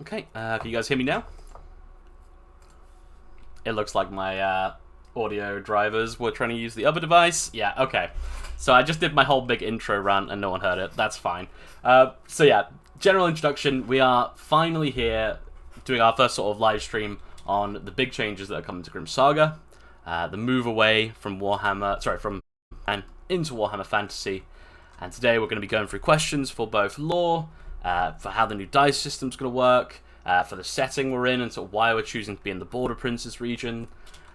Okay, can you guys hear me now? It looks like my audio drivers were trying to use the other device. Yeah, okay. So I just did my whole big intro rant and no one heard it. That's fine. So yeah, general introduction. We are finally here doing our first sort of live stream on the big changes that are coming to Grim Saga. The move away from into Warhammer Fantasy. And today we're going to be going through questions for both lore, for how the new dice system's going to work, for the setting we're in, and sort of why we're choosing to be in the Border Princes region.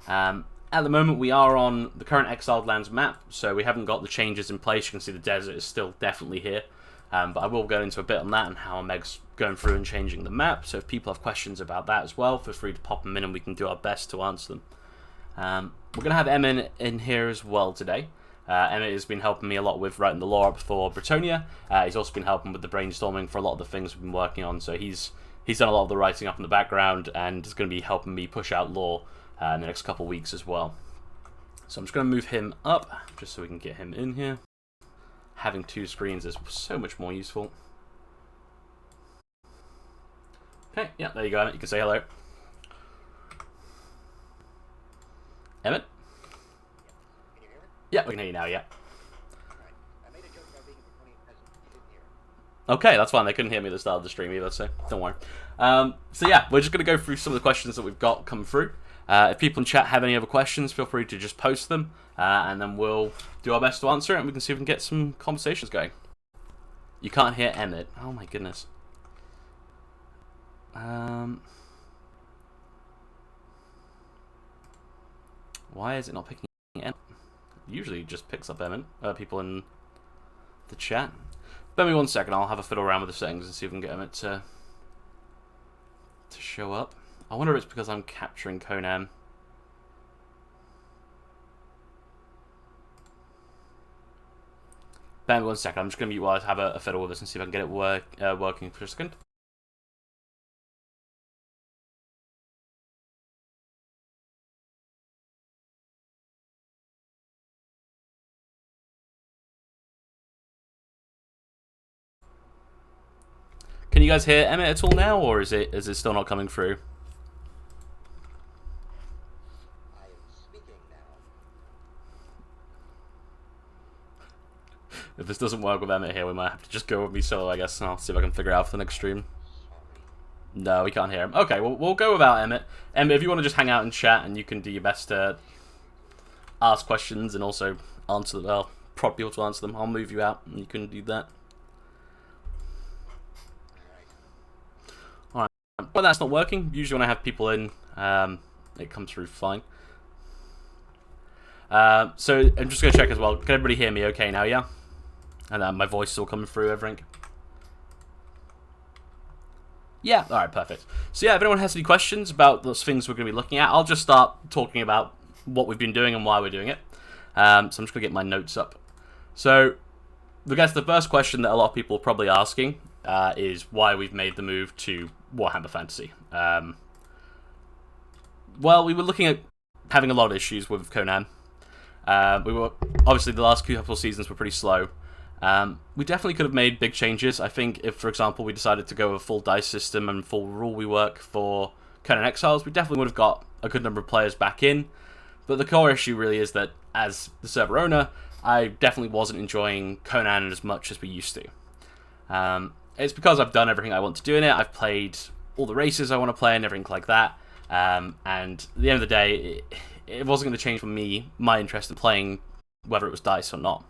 At the moment, we are on the current Exiled Lands map, so we haven't got the changes in place. You can see the desert is still definitely here. But I will go into a bit on that and how Meg's going through and changing the map. So if people have questions about that as well, feel free to pop them in and we can do our best to answer them. We're going to have Emmett in here as well today. Emmett has been helping me a lot with writing the lore up for Bretonia. He's also been helping with the brainstorming for a lot of the things we've been working on. So he's done a lot of the writing up in the background and is going to be helping me push out lore in the next couple of weeks as well. So I'm just going to move him up just so we can get him in here. Having two screens is so much more useful. Okay, yeah, there you go, Emmett. You can say hello. Emmett? Yeah, we can hear you now, yeah. Okay, that's fine. They couldn't hear me at the start of the stream either, so don't worry. So yeah, we're just going to go through some of the questions that we've got come through. If people in chat have any other questions, feel free to just post them, and then we'll do our best to answer it, and we can see if we can get some conversations going. You can't hear Emmett. Oh my goodness. Why is it not picking Emmett? Usually it just picks up Emmett. People in the chat. Bear me 1 second, I'll have a fiddle around with the settings and see if we can get Emmett to show up. I wonder if it's because I'm capturing Conan. Bear me 1 second, I'm just going to mute while I have a fiddle with this and see if I can get it working for a second. Can you guys hear Emmett at all now, or is it still not coming through? I am speaking now. If this doesn't work with Emmett here, we might have to just go with me solo, I guess, and I'll see if I can figure it out for the next stream. No, we can't hear him. Okay, well, we'll go without Emmett. Emmett, if you want to just hang out and chat, and you can do your best to ask questions and also answer them, well, prompt people to answer them, I'll move you out, and you can do that. But that's not working. Usually when I have people in, it comes through fine. So I'm just going to check as well. Can everybody hear me okay now, yeah? And my voice is all coming through, everything? Yeah, alright, perfect. So yeah, if anyone has any questions about those things we're going to be looking at, I'll just start talking about what we've been doing and why we're doing it. So I'm just going to get my notes up. So I guess the first question that a lot of people are probably asking is why we've made the move to Warhammer Fantasy. Well, we were looking at having a lot of issues with Conan. We were obviously the last couple of seasons were pretty slow. We definitely could have made big changes. I think if, for example, we decided to go with a full dice system and full rule rework for Conan Exiles, we definitely would have got a good number of players back in. But the core issue really is that as the server owner, I definitely wasn't enjoying Conan as much as we used to. It's because I've done everything I want to do in it. I've played all the races I want to play and everything like that. And at the end of the day, it wasn't going to change for me my interest in playing, whether it was dice or not.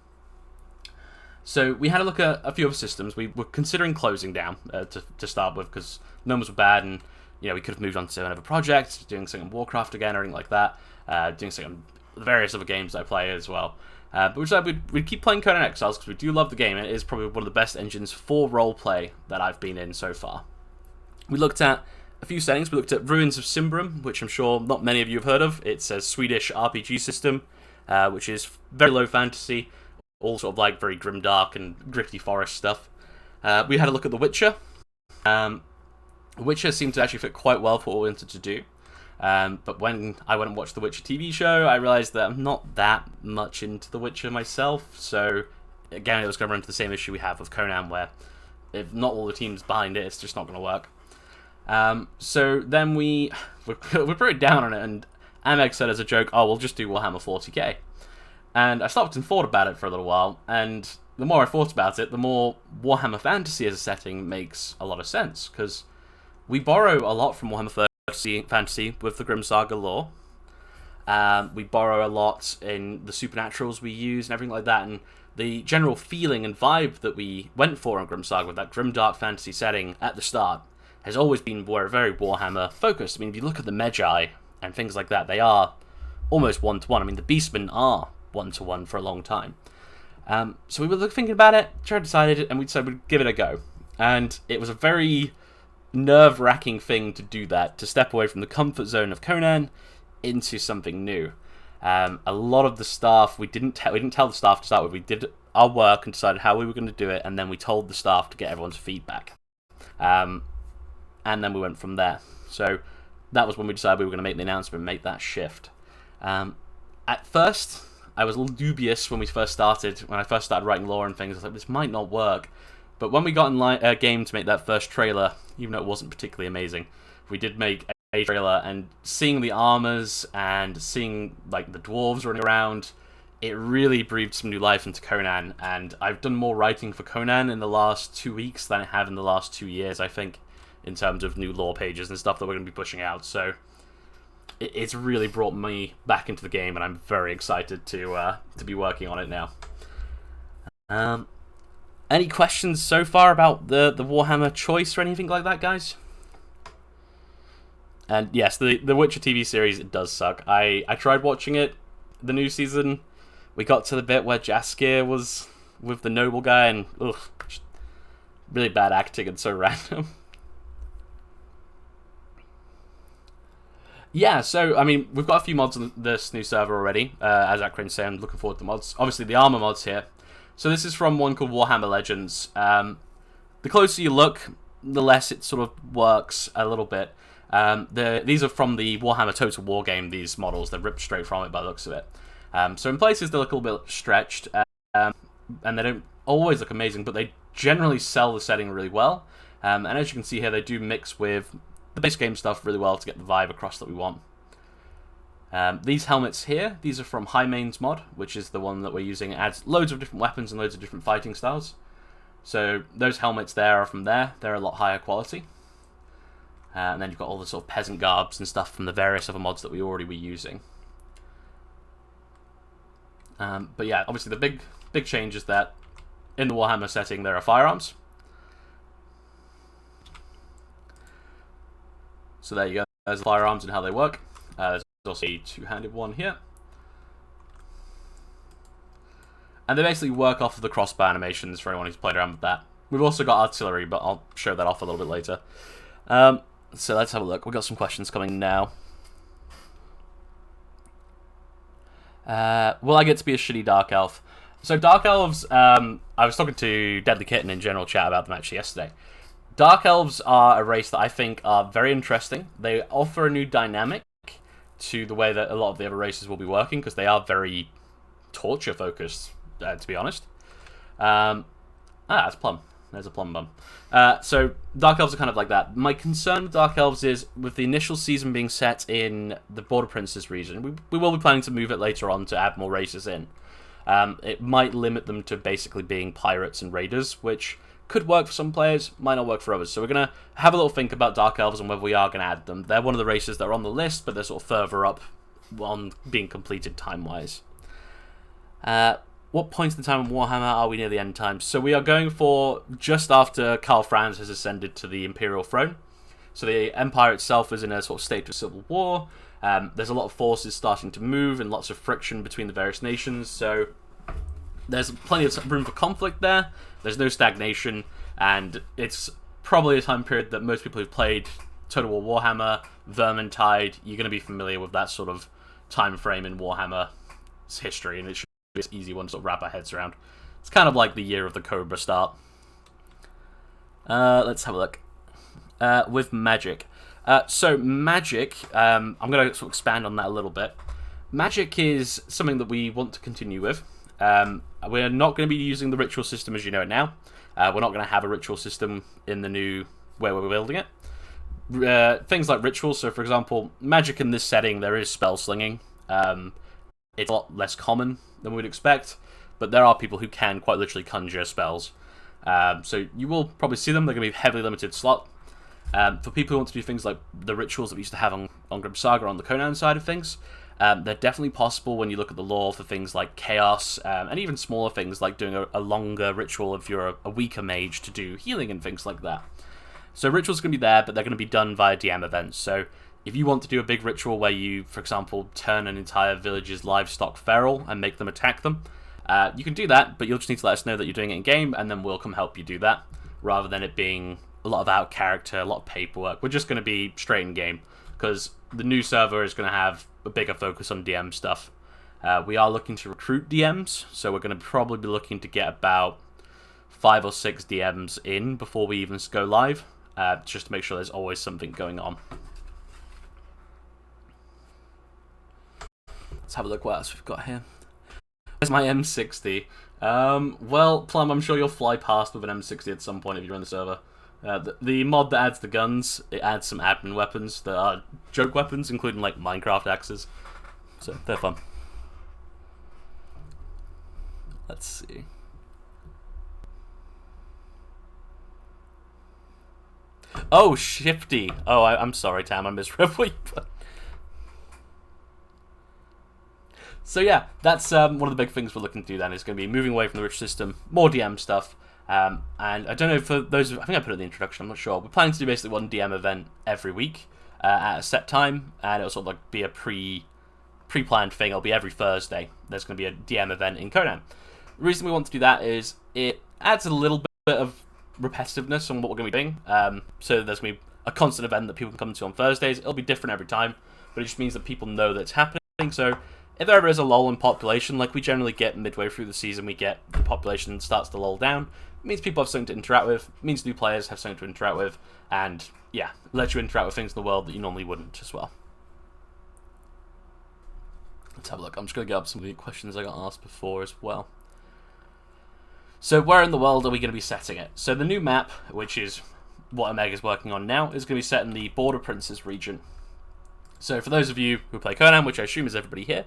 So we had a look at a few other systems. We were considering closing down to start with because numbers were bad, and we could have moved on to another project, doing something in Warcraft again, or anything like that, doing something on various other games that I play as well. But we decided we'd keep playing Conan Exiles because we do love the game. It is probably one of the best engines for roleplay that I've been in so far. We looked at a few settings. We looked at Ruins of Cimbrum, which I'm sure not many of you have heard of. It's a Swedish RPG system, which is very low fantasy, all sort of like very grimdark and gritty forest stuff. We had a look at The Witcher. Witcher seemed to actually fit quite well for what we wanted to do. But when I went and watched the Witcher TV show, I realised that I'm not that much into the Witcher myself. So again, it was going to run into the same issue we have with Conan, where if not all the teams behind it, it's just not going to work. So then we pretty down on it, and Amex said as a joke, "Oh, we'll just do Warhammer 40k." And I stopped and thought about it for a little while, and the more I thought about it, the more Warhammer Fantasy as a setting makes a lot of sense, because we borrow a lot from Warhammer Fantasy with the Grim Saga lore. We borrow a lot in the supernaturals we use and everything like that, and the general feeling and vibe that we went for on Grim Saga with that grim dark fantasy setting at the start has always been very Warhammer focused. I mean, if you look at the Magi and things like that, they are almost one-to-one. I mean, the Beastmen are one-to-one for a long time. So we were thinking about it, decided, and we decided we'd give it a go. And it was a very nerve-wracking thing to do that, to step away from the comfort zone of Conan into something new. A lot of the staff, we didn't tell the staff to start with. We did our work and decided how we were going to do it, and then we told the staff to get everyone's feedback. And then we went from there. So that was when we decided we were going to make the announcement and make that shift. At first, I was a little dubious when I first started writing lore and things. I was like, this might not work. But when we got in game to make that first trailer, even though it wasn't particularly amazing, we did make a trailer, and seeing the armors and seeing like the dwarves running around, it really breathed some new life into Conan. And I've done more writing for Conan in the last 2 weeks than I have in the last 2 years, I think, in terms of new lore pages and stuff that we're going to be pushing out. So it's really brought me back into the game, and I'm very excited to be working on it now. Any questions so far about the Warhammer choice or anything like that, guys? And yes, the Witcher TV series, it does suck. I tried watching it, the new season. We got to the bit where Jaskier was with the noble guy, and really bad acting and so random. Yeah, so, I mean, we've got a few mods on this new server already. As Akrin's saying, I'm looking forward to mods. Obviously, the armor mod's here. So this is from one called Warhammer Legends. The closer you look, the less it sort of works a little bit. These are from the Warhammer Total War game, these models. They're ripped straight from it by the looks of it. So in places, they look a little bit stretched, and they don't always look amazing, but they generally sell the setting really well. And as you can see here, they do mix with the base game stuff really well to get the vibe across that we want. These helmets here, these are from High Main's mod, which is the one that we're using. It adds loads of different weapons and loads of different fighting styles. So those helmets there are from there. They're a lot higher quality. And then you've got all the sort of peasant garbs and stuff from the various other mods that we already were using. But yeah, obviously the big change is that in the Warhammer setting there are firearms. So there you go. There's the firearms and how they work. There's also a two-handed one here. And they basically work off of the crossbow animations for anyone who's played around with that. We've also got artillery, but I'll show that off a little bit later. So let's have a look. We've got some questions coming now. Will I get to be a shitty Dark Elf? So Dark Elves, I was talking to Deadly Kitten in general chat about them actually yesterday. Dark Elves are a race that I think are very interesting. They offer a new dynamic to the way that a lot of the other races will be working, because they are very torture focused, to be honest. That's Plum. There's a Plum bum. So Dark Elves are kind of like that. My concern with Dark Elves is, with the initial season being set in the Border Princes region, we will be planning to move it later on to add more races in. It might limit them to basically being pirates and raiders, which could work for some players, might not work for others. So we're going to have a little think about Dark Elves and whether we are going to add them. They're one of the races that are on the list, but they're sort of further up on being completed time-wise. What point in time in Warhammer are we near the end times? So we are going for just after Karl Franz has ascended to the Imperial throne. So the Empire itself is in a sort of state of civil war. There's a lot of forces starting to move and lots of friction between the various nations. So there's plenty of room for conflict there. There's no stagnation, and it's probably a time period that most people who've played Total War Warhammer, Vermintide, you're going to be familiar with that sort of time frame in Warhammer's history, and it should be an easy one to sort of wrap our heads around. It's kind of like the year of the Cobra start. Let's have a look. With magic. So magic, I'm going to sort of expand on that a little bit. Magic is something that we want to continue with. We're not going to be using the ritual system as you know it now. We're not going to have a ritual system in the new where we're building it. things like rituals. So, for example, magic in this setting, there is spell slinging. It's a lot less common than we'd expect, but there are people who can quite literally conjure spells. So you will probably see them. They're going to be heavily limited slot. For people who want to do things like the rituals that we used to have on Grim Saga on the Conan side of things, they're definitely possible when you look at the lore for things like chaos, and even smaller things like doing a longer ritual if you're a weaker mage to do healing and things like that. So rituals are going to be there, but they're going to be done via DM events. So if you want to do a big ritual where you, for example, turn an entire village's livestock feral and make them attack them, you can do that, but you'll just need to let us know that you're doing it in-game, and then we'll come help you do that, rather than it being a lot of out-character, a lot of paperwork. We're just going to be straight in-game, because the new server is going to have a bigger focus on DM stuff. We are looking to recruit DMs, so we're going to probably be looking to get about 5 or 6 DMs in before we even go live, just to make sure there's always something going on. Let's have a look what else we've got here. There's my M60. Well, Plum, I'm sure you'll fly past with an M60 at some point if you're on the server. The mod that adds the guns, it adds some admin weapons that are joke weapons, including like Minecraft axes. So they're fun. Let's see. Oh, Shifty. Oh, I'm sorry, Tam. I misread what you put. So yeah, that's one of the big things we're looking to do then. Is going to be moving away from the rich system, more DM stuff. And I don't know, for those, I think I put it in the introduction, I'm not sure. We're planning to do basically one DM event every week at a set time, and it'll sort of like be a pre-planned thing. It'll be every Thursday. There's going to be a DM event in Conan. The reason we want to do that is it adds a little bit of repetitiveness on what we're going to be doing. So there's going to be a constant event that people can come to on Thursdays. It'll be different every time, but it just means that people know that it's happening. So if there ever is a lull in population, like we generally get midway through the season, we get the population starts to lull down. It means people have something to interact with. It means new players have something to interact with. And, yeah, it lets you interact with things in the world that you normally wouldn't as well. Let's have a look. I'm just going to get up some of the questions I got asked before as well. So where in the world are we going to be setting it? So the new map, which is what Omega's working on now, is going to be set in the Border Princes region. So for those of you who play Conan, which I assume is everybody here,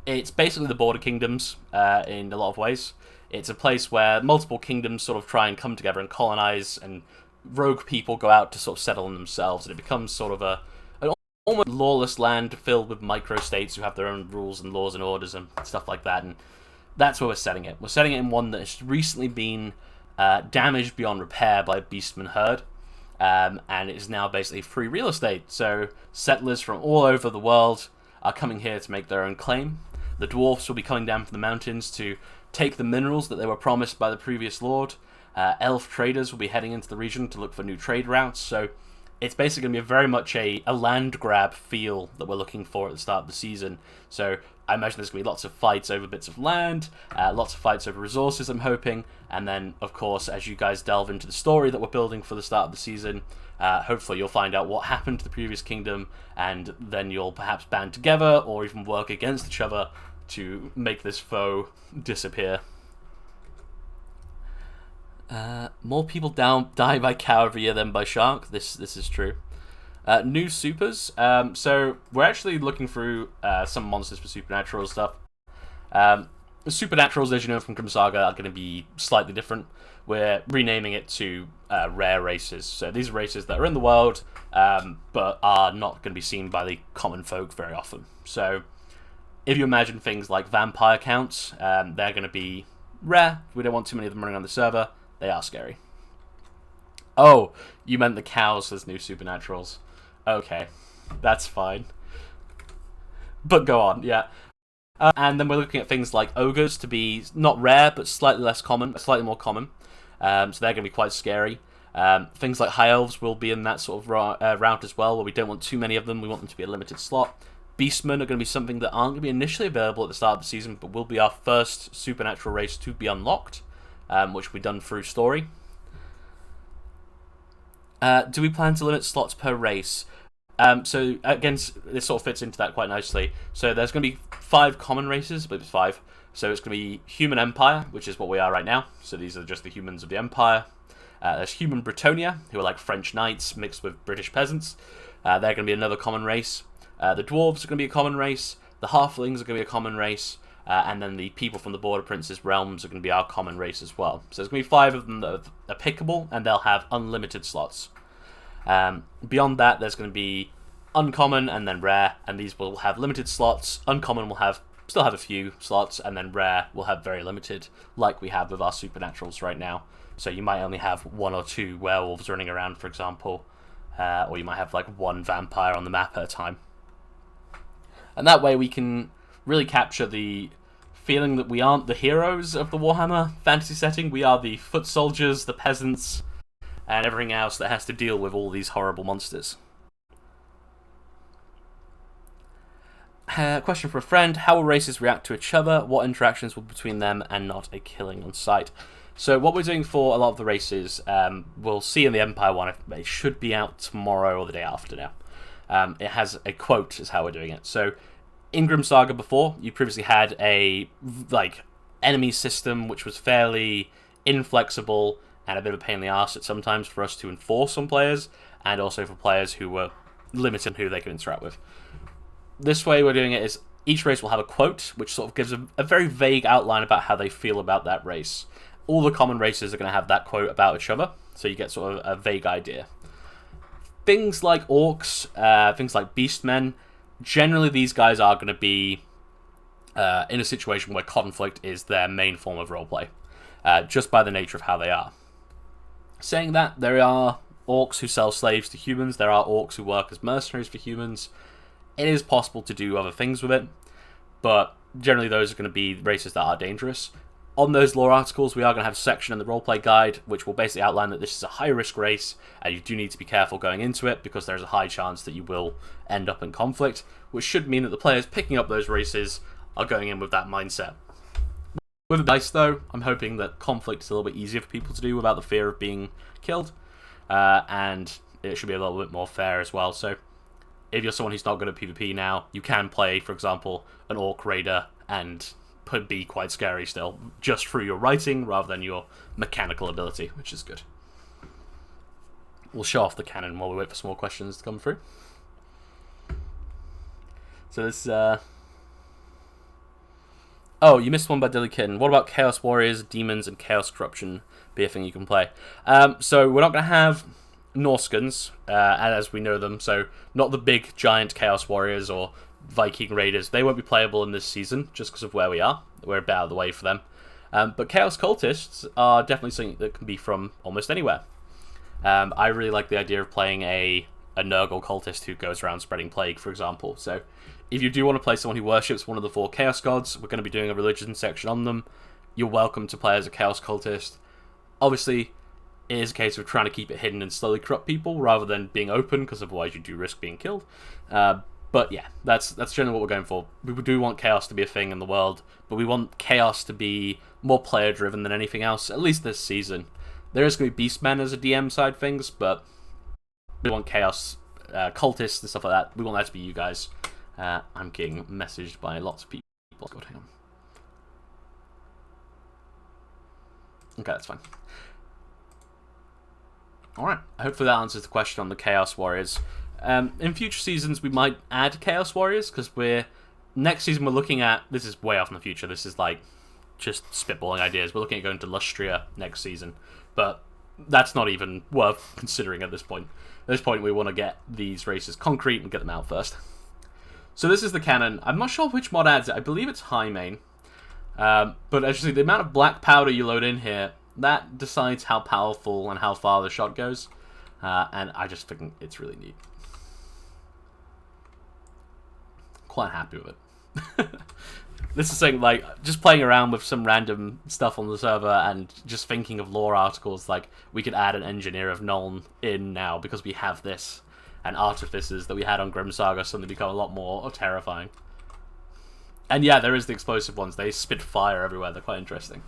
it's basically the Border Kingdoms in a lot of ways. It's a place where multiple kingdoms sort of try and come together and colonize, and rogue people go out to sort of settle on themselves, and it becomes sort of an almost lawless land filled with micro-states who have their own rules and laws and orders and stuff like that, and that's where we're setting it. We're setting it in one that has recently been damaged beyond repair by a beastman herd, and it is now basically free real estate, so settlers from all over the world are coming here to make their own claim. The dwarfs will be coming down from the mountains to take the minerals that they were promised by the previous lord. Elf traders will be heading into the region to look for new trade routes, so it's basically going to be very much a land grab feel that we're looking for at the start of the season. So I imagine there's going to be lots of fights over bits of land, lots of fights over resources, I'm hoping, and then, of course, as you guys delve into the story that we're building for the start of the season, hopefully you'll find out what happened to the previous kingdom, and then you'll perhaps band together, or even work against each other to make this foe disappear. More people die by cow every year than by shark. This is true. New supers. So we're actually looking through some monsters for supernatural stuff. The supernaturals, as you know from Grim Saga, are going to be slightly different. We're renaming it to rare races. So these are races that are in the world, but are not going to be seen by the common folk very often. So if you imagine things like vampire counts, they're going to be rare. We don't want too many of them running on the server. They are scary. Oh, you meant the cows as new supernaturals. Okay, that's fine. But go on, yeah. And then we're looking at things like ogres to be not rare, but slightly less common, slightly more common. So they're going to be quite scary. Things like high elves will be in that sort of route as well, where we don't want too many of them. We want them to be a limited slot. Beastmen are going to be something that aren't going to be initially available at the start of the season, but will be our first supernatural race to be unlocked, which will be done through story. Do we plan to limit slots per race? So again, this sort of fits into that quite nicely. So there's going to be 5 common races, but it's 5. So it's going to be Human Empire, which is what we are right now. So these are just the humans of the Empire. There's human Bretonia, who are like French knights mixed with British peasants. They're going to be another common race. The dwarves are going to be a common race. The halflings are going to be a common race. And then the people from the Border Princes realms are going to be our common race as well. So there's going to be 5 of them that are pickable, and they'll have unlimited slots. Beyond that, there's going to be uncommon and then rare, and these will have limited slots. Uncommon will still have a few slots, and then rare will have very limited, like we have with our supernaturals right now. So you might only have 1 or 2 werewolves running around, for example, or you might have like 1 vampire on the map at a time. And that way we can really capture the feeling that we aren't the heroes of the Warhammer fantasy setting. We are the foot soldiers, the peasants, and everything else that has to deal with all these horrible monsters. Question for a friend: how will races react to each other? What interactions will be between them and not a killing on sight? So what we're doing for a lot of the races, we'll see in the Empire one. It should be out tomorrow or the day after now. It has a quote is how we're doing it. So in Grim Saga before, you previously had a enemy system which was fairly inflexible and a bit of a pain in the arse at sometimes for us to enforce on players, and also for players who were limited in who they could interact with. This way we're doing it is each race will have a quote, which sort of gives a very vague outline about how they feel about that race. All the common races are going to have that quote about each other, so you get sort of a vague idea. Things like orcs, things like beastmen, generally these guys are going to be in a situation where conflict is their main form of roleplay, just by the nature of how they are. Saying that, there are orcs who sell slaves to humans, there are orcs who work as mercenaries for humans. It is possible to do other things with it, but generally those are going to be races that are dangerous. On those lore articles, we are going to have a section in the roleplay guide which will basically outline that this is a high-risk race, and you do need to be careful going into it because there's a high chance that you will end up in conflict, which should mean that the players picking up those races are going in with that mindset. With the dice, though, I'm hoping that conflict is a little bit easier for people to do without the fear of being killed, and it should be a little bit more fair as well. So if you're someone who's not good at PvP now, you can play, for example, an Orc Raider and be quite scary still, just through your writing rather than your mechanical ability, which is good. We'll show off the cannon while we wait for some more questions to come through. So this, oh, you missed one by Dilly Kitten. What about Chaos Warriors, Demons, and Chaos Corruption be a thing you can play? So we're not going to have Norskans, as we know them, so not the big giant Chaos Warriors or Viking Raiders. They won't be playable in this season just because of where we are. We're a bit out of the way for them. But Chaos Cultists are definitely something that can be from almost anywhere. I really like the idea of playing a Nurgle Cultist who goes around spreading plague, for example. So if you do want to play someone who worships one of the 4 Chaos Gods, we're going to be doing a religion section on them. You're welcome to play as a Chaos Cultist. Obviously, it is a case of trying to keep it hidden and slowly corrupt people rather than being open, because otherwise you do risk being killed. But yeah, that's generally what we're going for. We do want chaos to be a thing in the world, but we want chaos to be more player-driven than anything else, at least this season. There is going to be Beastmen as a DM side things, but we want chaos, cultists and stuff like that. We want that to be you guys. I'm getting messaged by lots of people. God, hang on. Okay, that's fine. Alright, hopefully that answers the question on the Chaos Warriors. In future seasons, we might add Chaos Warriors, because next season we're looking at, this is way off in the future, this is like just spitballing ideas, we're looking at going to Lustria next season, but that's not even worth considering at this point. At this point we want to get these races concrete and get them out first. So this is the cannon. I'm not sure which mod adds it, I believe it's high main, but as you see, the amount of black powder you load in here, that decides how powerful and how far the shot goes, and I just think it's really neat. Quite happy with it. This is something like just playing around with some random stuff on the server and just thinking of lore articles like we could add an engineer of Nuln in now because we have this, and artificers that we had on Grim Saga suddenly become a lot more terrifying. And yeah, there is the explosive ones. They spit fire everywhere. They're quite interesting.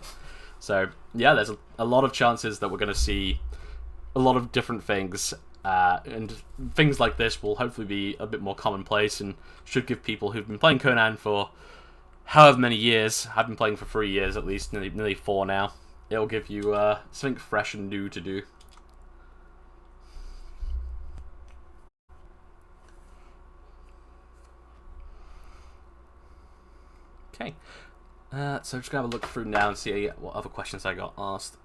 So yeah, there's a lot of chances that we're going to see a lot of different things. And things like this will hopefully be a bit more commonplace and should give people who've been playing Conan for however many years, I've been playing for 3 years at least, nearly 4 now, it'll give you something fresh and new to do. Okay. So just going to have a look through now and see what other questions I got asked.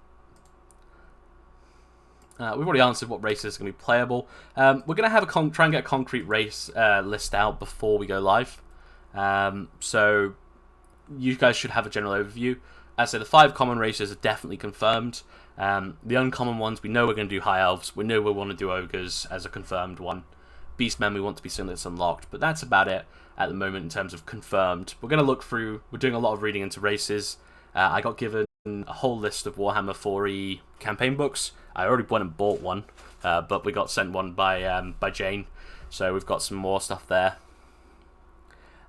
We've already answered what races are going to be playable. We're going to have try and get a concrete race list out before we go live. So you guys should have a general overview. As I say, the 5 common races are definitely confirmed. The uncommon ones, we know we're going to do High Elves. We know we want to do Ogres as a confirmed one. Beastmen, we want to be something that's unlocked. But that's about it at the moment in terms of confirmed. We're going to look through, we're doing a lot of reading into races. I got given a whole list of Warhammer 4E campaign books. I already went and bought one, but we got sent one by Jane. So we've got some more stuff there.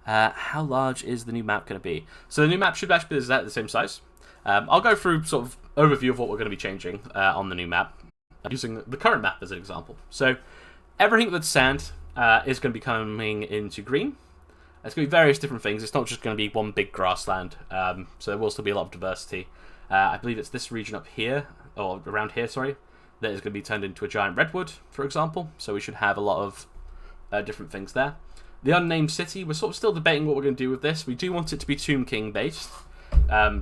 How large is the new map going to be? So the new map should actually be the same size. I'll go through sort of overview of what we're going to be changing on the new map, using the current map as an example. So everything that's sand is going to be coming into green. It's going to be various different things. It's not just going to be one big grassland. So there will still be a lot of diversity. I believe it's this region up here, or around here, sorry, that is going to be turned into a giant redwood, for example. So we should have a lot of different things there. The unnamed city, we're sort of still debating what we're going to do with this. We do want it to be Tomb King based.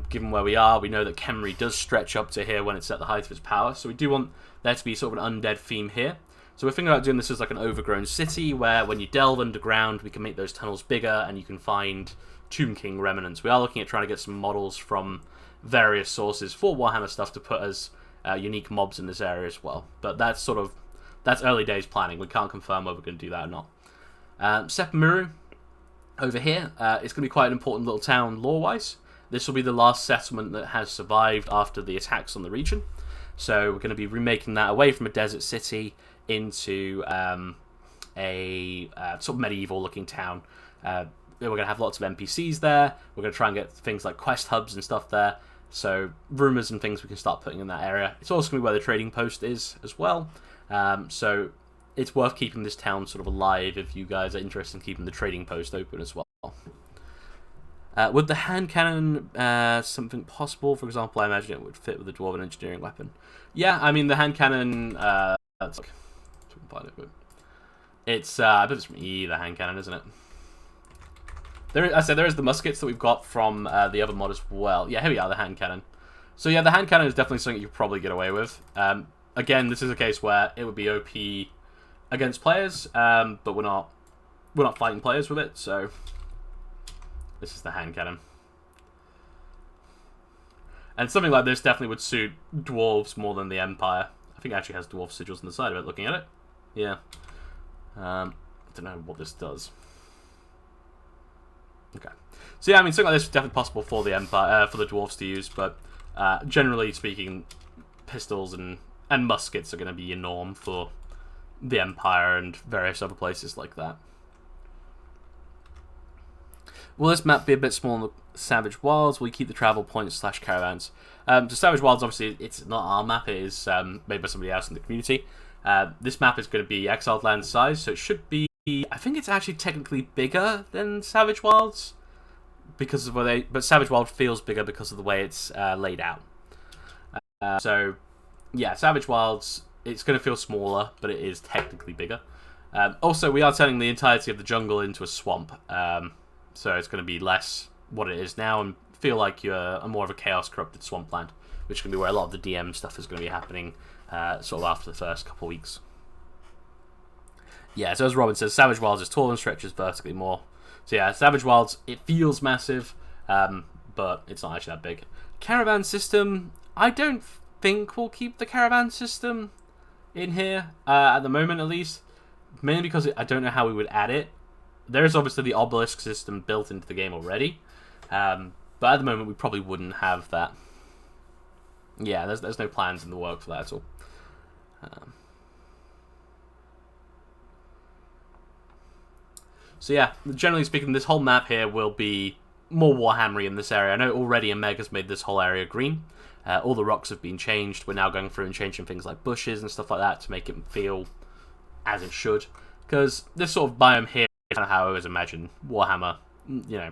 Given where we are, we know that Khemri does stretch up to here when it's at the height of its power. So we do want there to be sort of an undead theme here. So we're thinking about doing this as like an overgrown city where when you delve underground, we can make those tunnels bigger and you can find Tomb King remnants. We are looking at trying to get some models from various sources for Warhammer stuff to put as unique mobs in this area as well. But that's early days planning. We can't confirm whether we're going to do that or not. Sepamiru, over here, it's going to be quite an important little town lore-wise. This will be the last settlement that has survived after the attacks on the region. So we're going to be remaking that away from a desert city into a sort of medieval-looking town. We're going to have lots of NPCs there. We're going to try and get things like quest hubs and stuff there. So rumours and things we can start putting in that area. It's also going to be where the trading post is as well. So it's worth keeping this town sort of alive if you guys are interested in keeping the trading post open as well. Would the hand cannon something possible? For example, I imagine it would fit with the dwarven engineering weapon. Yeah, I mean the hand cannon. It's I believe it's from E, the hand cannon, isn't it? I said there is the muskets that we've got from the other mod as well. Yeah, here we are, the hand cannon. So yeah, the hand cannon is definitely something you could probably get away with. Again, this is a case where it would be OP against players, but we're not fighting players with it, so this is the hand cannon. And something like this definitely would suit dwarves more than the Empire. I think it actually has dwarf sigils on the side of it, looking at it. Yeah. I don't know what this does. Okay. So yeah, I mean, something like this is definitely possible for the Empire, for the dwarves to use, but generally speaking, pistols and muskets are going to be your norm for the Empire and various other places like that. Will this map be a bit smaller than the Savage Wilds? Will you keep the travel points / caravans? So Savage Wilds, obviously, it's not our map. It is made by somebody else in the community. This map is going to be Exiled Land size, so it should be... I think it's actually technically bigger than Savage Wilds, because of where but Savage Wild feels bigger because of the way it's laid out. So, yeah, Savage Wilds, it's going to feel smaller, but it is technically bigger. Also, we are turning the entirety of the jungle into a swamp. So it's going to be less what it is now and feel like you're a more of a chaos-corrupted swampland, which is going to be where a lot of the DM stuff is going to be happening sort of after the first couple of weeks. Yeah, so as Robin says, Savage Wilds is tall and stretches vertically more. So yeah, Savage Wilds, it feels massive, but it's not actually that big. Caravan system, I don't think we'll keep the caravan system in here, at the moment at least. Mainly because I don't know how we would add it. There is obviously the obelisk system built into the game already, but at the moment we probably wouldn't have that. Yeah, there's no plans in the works for that at all. So yeah, generally speaking, this whole map here will be more Warhammery in this area. I know already Omega's made this whole area green. All the rocks have been changed. We're now going through and changing things like bushes and stuff like that to make it feel as it should. Because this sort of biome here is kind of how I always imagine Warhammer, you know,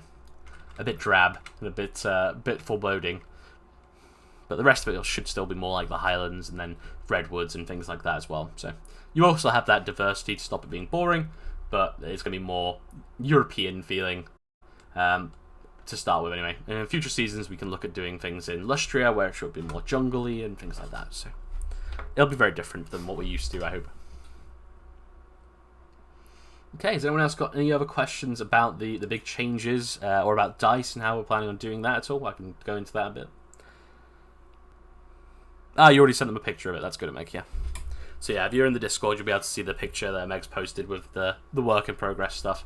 a bit drab and a bit foreboding. But the rest of it should still be more like the Highlands and then redwoods and things like that as well. So you also have that diversity to stop it being boring, but it's going to be more European feeling. to start with anyway. And in future seasons, we can look at doing things in Lustria, where it should be more jungly and things like that. So it'll be very different than what we're used to, I hope. Okay, has anyone else got any other questions about the big changes or about DICE and how we're planning on doing that at all? I can go into that a bit. Ah, you already sent them a picture of it. That's good, Meg, yeah. So yeah, if you're in the Discord, you'll be able to see the picture that Meg's posted with the work in progress stuff.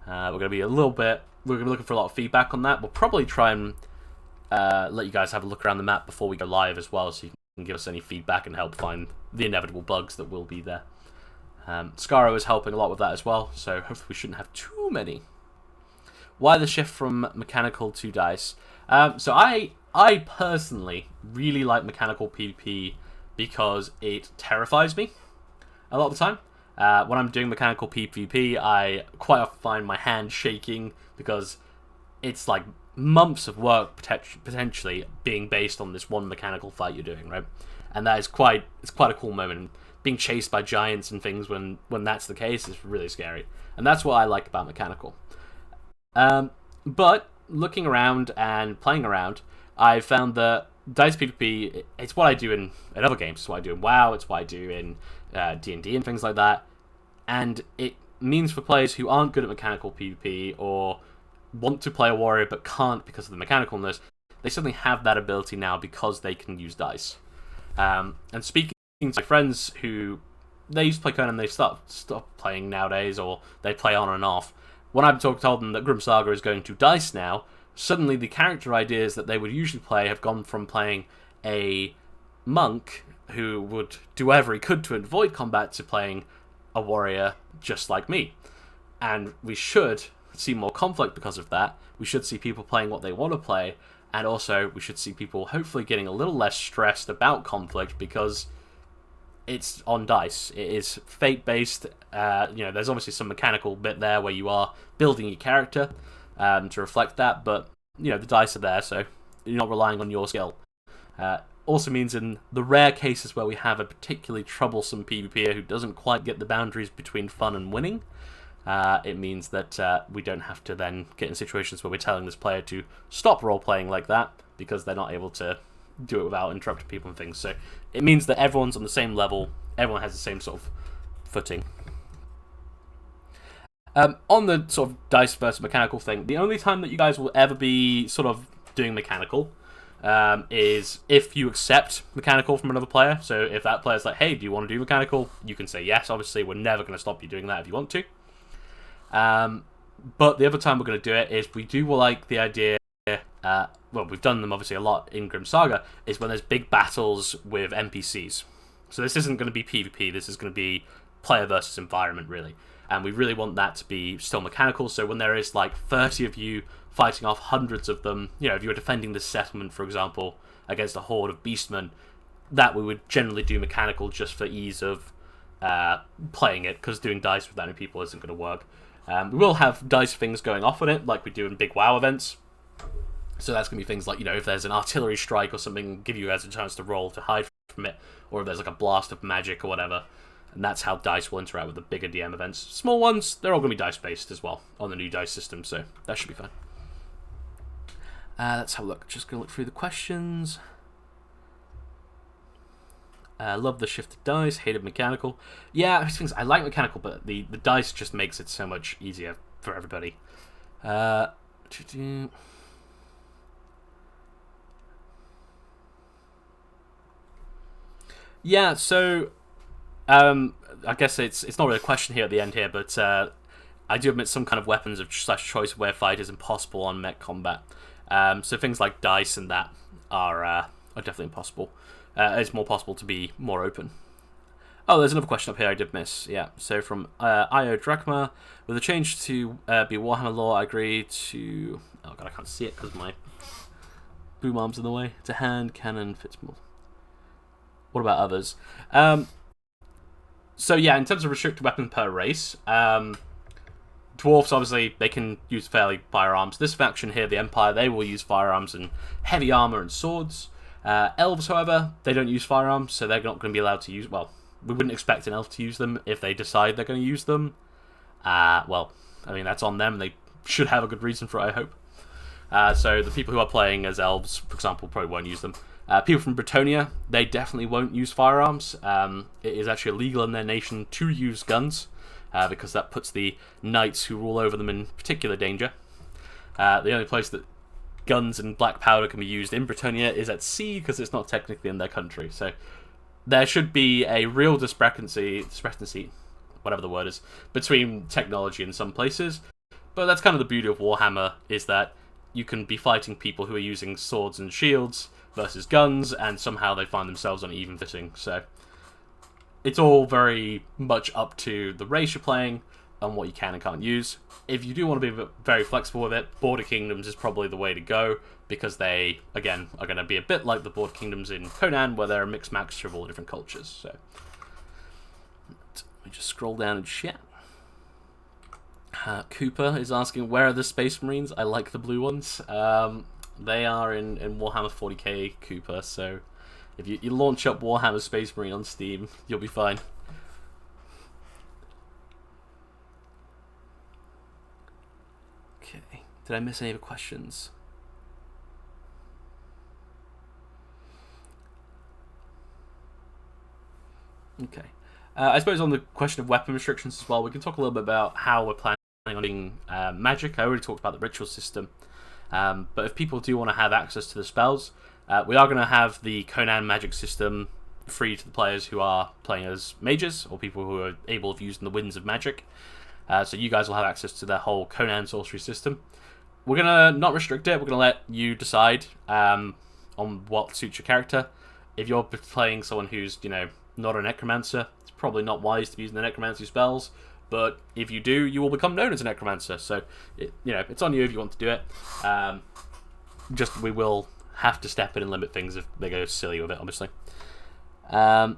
We're going to be we're going to be looking for a lot of feedback on that. We'll probably try and let you guys have a look around the map before we go live as well, so you can give us any feedback and help find the inevitable bugs that will be there. Scaro is helping a lot with that as well, so hopefully we shouldn't have too many. Why the shift from mechanical to DICE? So I personally really like mechanical PvP because it terrifies me a lot of the time. When I'm doing mechanical PvP, I quite often find my hand shaking because it's like months of work potentially being based on this one mechanical fight you're doing, right? And that is quite a cool moment. Being chased by giants and things when that's the case is really scary. And that's what I like about mechanical. But looking around and playing around, I found that DICE PvP, it's what I do in other games. It's what I do in WoW, it's what I do in D&D and things like that. And it means for players who aren't good at mechanical PvP or want to play a warrior but can't because of the mechanicalness, they suddenly have that ability now because they can use DICE. And speaking to my friends who they used to play Conan, they stopped playing nowadays, or they play on and off. When I've told them that Grim Saga is going to DICE now, suddenly the character ideas that they would usually play have gone from playing a monk who would do whatever he could to avoid combat to playing a warrior just like me. And we should see more conflict because of that. We should see people playing what they want to play, and also we should see people hopefully getting a little less stressed about conflict because it's on DICE. It is fate-based. There's obviously some mechanical bit there where you are building your character to reflect that, but the DICE are there, so you're not relying on your skill. Also means in the rare cases where we have a particularly troublesome PvPer who doesn't quite get the boundaries between fun and winning, it means that we don't have to then get in situations where we're telling this player to stop role-playing like that because they're not able to do it without interrupting people and things. So it means that everyone's on the same level, everyone has the same sort of footing. On the sort of DICE versus mechanical thing, the only time that you guys will ever be sort of doing mechanical is if you accept mechanical from another player. So if that player's like, hey, do you want to do mechanical? You can say yes. Obviously, we're never going to stop you doing that if you want to. But the other time we're going to do it is we do like the idea, well, we've done them obviously a lot in Grim Saga, is when there's big battles with NPCs. So this isn't going to be PvP, this is going to be player versus environment, really. And we really want that to be still mechanical, so when there is like 30 of you fighting off hundreds of them, if you were defending this settlement, for example, against a horde of beastmen, that we would generally do mechanical just for ease of playing it, because doing DICE with that many people isn't going to work. We will have DICE things going off on it, like we do in big WoW events. So that's going to be things like, if there's an artillery strike or something, give you guys a chance to roll to hide from it, or if there's like a blast of magic or whatever. And that's how DICE will interact with the bigger DM events. Small ones, they're all going to be DICE-based as well on the new DICE system, so that should be fun. Let's have a look. Just going to look through the questions. Love the shift to DICE, hated mechanical. Yeah, I like mechanical, but the DICE just makes it so much easier for everybody. Yeah, so I guess it's not really a question here at the end here, but I do admit some kind of weapons of / choice of where fight is impossible on mech combat. So things like DICE and that are definitely impossible. It's more possible to be more open. Oh, there's another question up here I did miss. Yeah, so from Io Drachma, with a change to be Warhammer lore, I agree to... Oh god, I can't see it because my boom arm's in the way. To hand, cannon, fits more. What about others? So yeah, in terms of restricted weapon per race, dwarves, obviously, they can use fairly firearms. This faction here, the Empire, they will use firearms and heavy armor and swords. Elves, however, they don't use firearms, so they're not going to be allowed to use... Well, we wouldn't expect an elf to use them if they decide they're going to use them. Well, I mean, that's on them. They should have a good reason for it, I hope. So the people who are playing as elves, for example, probably won't use them. People from Britonia, they definitely won't use firearms. It is actually illegal in their nation to use guns, because that puts the knights who rule over them in particular danger. The only place that guns and black powder can be used in Britonia is at sea, because it's not technically in their country. So there should be a real discrepancy, whatever the word is, between technology in some places. But that's kind of the beauty of Warhammer, is that you can be fighting people who are using swords and shields versus guns, and somehow they find themselves on even footing. So it's all very much up to the race you're playing and what you can and can't use. If you do want to be very flexible with it, Border Kingdoms is probably the way to go, because they, again, are going to be a bit like the Border Kingdoms in Conan, where they're a mixed mixture of all the different cultures. So let me just scroll down and chat. Cooper is asking, where are the Space Marines? I like the blue ones. They are in Warhammer 40k, Cooper, so if you launch up Warhammer Space Marine on Steam, you'll be fine. Okay, did I miss any other questions? Okay. I suppose on the question of weapon restrictions as well, we can talk a little bit about how we're planning on doing magic. I already talked about the ritual system, but if people do want to have access to the spells, we are going to have the Conan magic system free to the players who are playing as mages, or people who are able of using the winds of magic. So you guys will have access to the whole Conan sorcery system. We're going to not restrict it, we're going to let you decide on what suits your character. If you're playing someone who's, not a necromancer, it's probably not wise to be using the necromancy spells, but if you do, you will become known as a necromancer, so it's on you if you want to do it. We will have to step in and limit things if they go silly with it, obviously. Rakma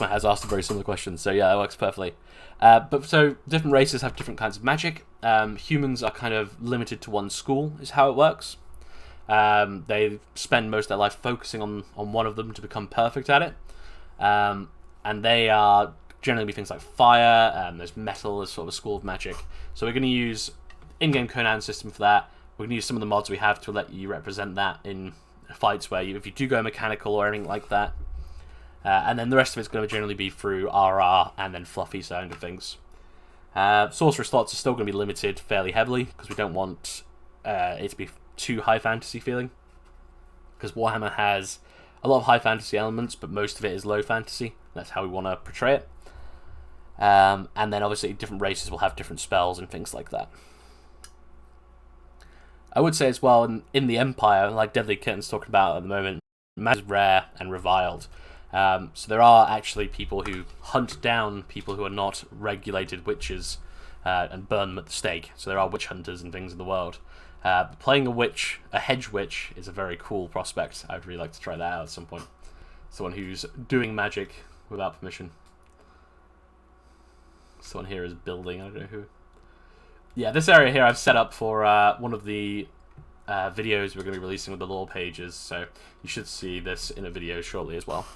has asked a very similar question, so yeah, that works perfectly. But so different races have different kinds of magic. Humans are kind of limited to one school, is how it works. They spend most of their life focusing on one of them to become perfect at it. And they are generally things like fire, there's metal as sort of a school of magic. So we're going to use in-game Conan system for that. We're going to use some of the mods we have to let you represent that in fights where if you do go mechanical or anything like that. And then the rest of it's going to generally be through RR and then fluffy sound of things. Sorcerer slots are still going to be limited fairly heavily, because we don't want it to be too high fantasy feeling. Because Warhammer has a lot of high fantasy elements, but most of it is low fantasy. That's how we want to portray it. And then obviously different races will have different spells and things like that. I would say as well, in the Empire, like Deadly Kitten's talking about at the moment, magic is rare and reviled. So there are actually people who hunt down people who are not regulated witches and burn them at the stake. So there are witch hunters and things in the world. Playing a hedge witch, is a very cool prospect. I'd really like to try that out at some point. Someone who's doing magic without permission. Someone here is building, I don't know who. Yeah, this area here I've set up for one of the videos we're going to be releasing with the lore pages, so you should see this in a video shortly as well.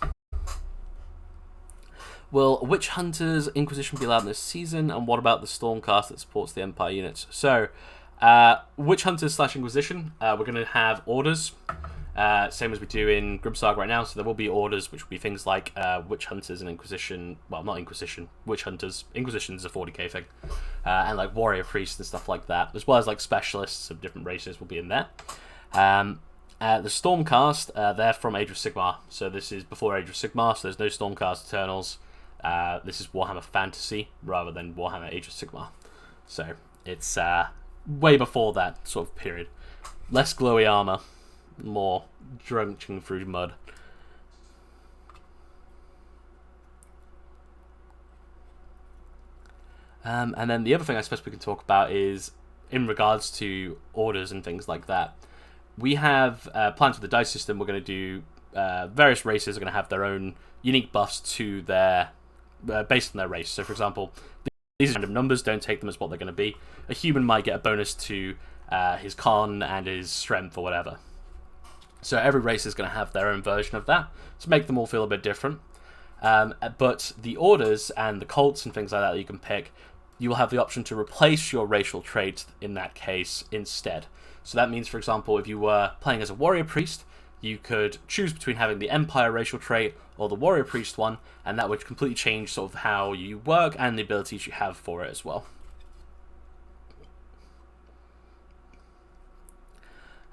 Will Witch Hunters Inquisition be allowed this season, and what about the Stormcast that supports the Empire units? So, Witch Hunters / Inquisition, we're going to have orders, same as we do in Grim Saga right now, so there will be orders, which will be things like Witch Hunters and Inquisition, well, not Inquisition, Witch Hunters, Inquisition is a 40k thing, and like Warrior Priests and stuff like that, as well as like specialists of different races will be in there. The Stormcast, they're from Age of Sigmar, so this is before Age of Sigmar, so there's no Stormcast Eternals. This is Warhammer Fantasy rather than Warhammer Age of Sigmar, so it's way before that sort of period. Less glowy armor, more drenching through mud. And then the other thing I suppose we can talk about is in regards to orders and things like that. We have plans for the dice system. We're going to do various races are going to have their own unique buffs to their based on their race. So, for example, these are random numbers. Don't take them as what they're going to be. A human might get a bonus to his con and his strength or whatever. So every race is going to have their own version of that to make them all feel a bit different. But the orders and the cults and things like that you can pick, you will have the option to replace your racial trait in that case instead. So that means, for example, if you were playing as a warrior priest, you could choose between having the Empire racial trait or the warrior priest one, and that would completely change sort of how you work and the abilities you have for it as well.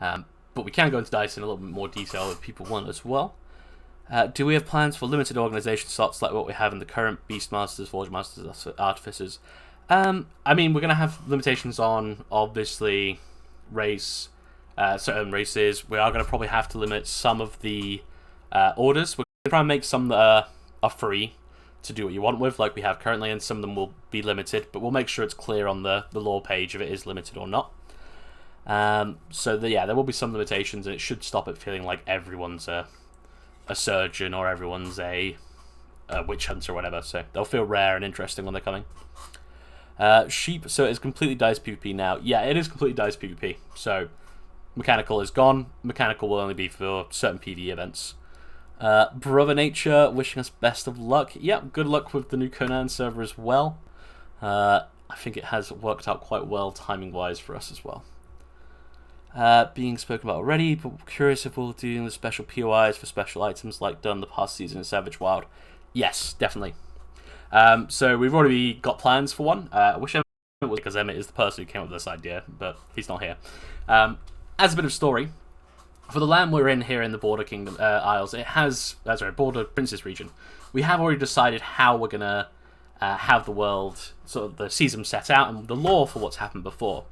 But we can go into DICE in a little bit more detail if people want as well. Do we have plans for limited organization slots like what we have in the current Beastmasters, Forge Masters, Artificers? I mean, we're going to have limitations on, obviously, race, certain races. We are going to probably have to limit some of the orders. We're going to try and make some that are free to do what you want with, like we have currently, and some of them will be limited, but we'll make sure it's clear on the lore page if it is limited or not. Yeah, there will be some limitations, and it should stop it feeling like everyone's a surgeon or everyone's a witch hunter or whatever, so they'll feel rare and interesting when they're coming. Sheep, so it's completely DICE PvP now. Yeah, it is completely DICE PvP, so mechanical is gone. Mechanical will only be for certain PvE events. Brother Nature wishing us best of luck. Yeah, good luck with the new Conan server as well. I think it has worked out quite well timing-wise for us as well. Being spoken about already, but curious if we'll do the special POIs for special items like done the past season in Savage Wild. Yes, definitely. So we've already got plans for one. I wish Emmett was, because Emmett is the person who came up with this idea, but he's not here. As a bit of story, for the land we're in here in the Border Kingdom Isles, it has, Border Princess region. We have already decided how we're gonna have the world, sort of the season set out, and the lore for what's happened before.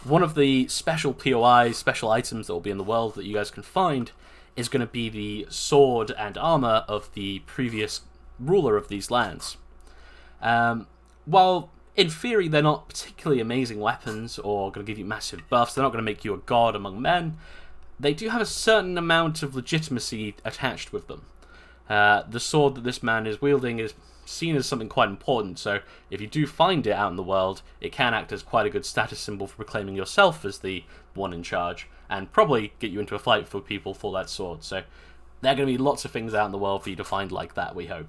One of the special POIs, special items that will be in the world that you guys can find is going to be the sword and armor of the previous ruler of these lands. While in theory they're not particularly amazing weapons or going to give you massive buffs, they're not going to make you a god among men, they do have a certain amount of legitimacy attached with them. The sword that this man is wielding is seen as something quite important, so if you do find it out in the world, it can act as quite a good status symbol for proclaiming yourself as the one in charge, and probably get you into a fight for people for that sword. So there are going to be lots of things out in the world for you to find like that, we hope.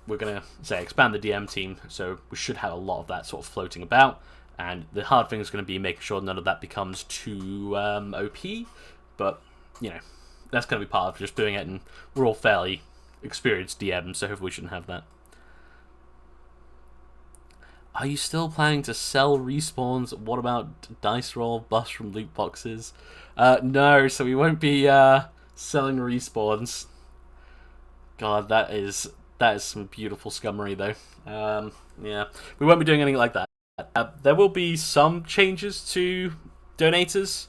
We're going to, expand the DM team, so we should have a lot of that sort of floating about, and the hard thing is going to be making sure none of that becomes too OP, but, you know, that's going to be part of just doing it, and we're all fairly experienced DMs, so hopefully we shouldn't have that. Are you still planning to sell respawns? What about dice roll buffs from loot boxes? No, so we won't be selling respawns. God, that is some beautiful scummery though. Yeah, we won't be doing anything like that. There will be some changes to donators,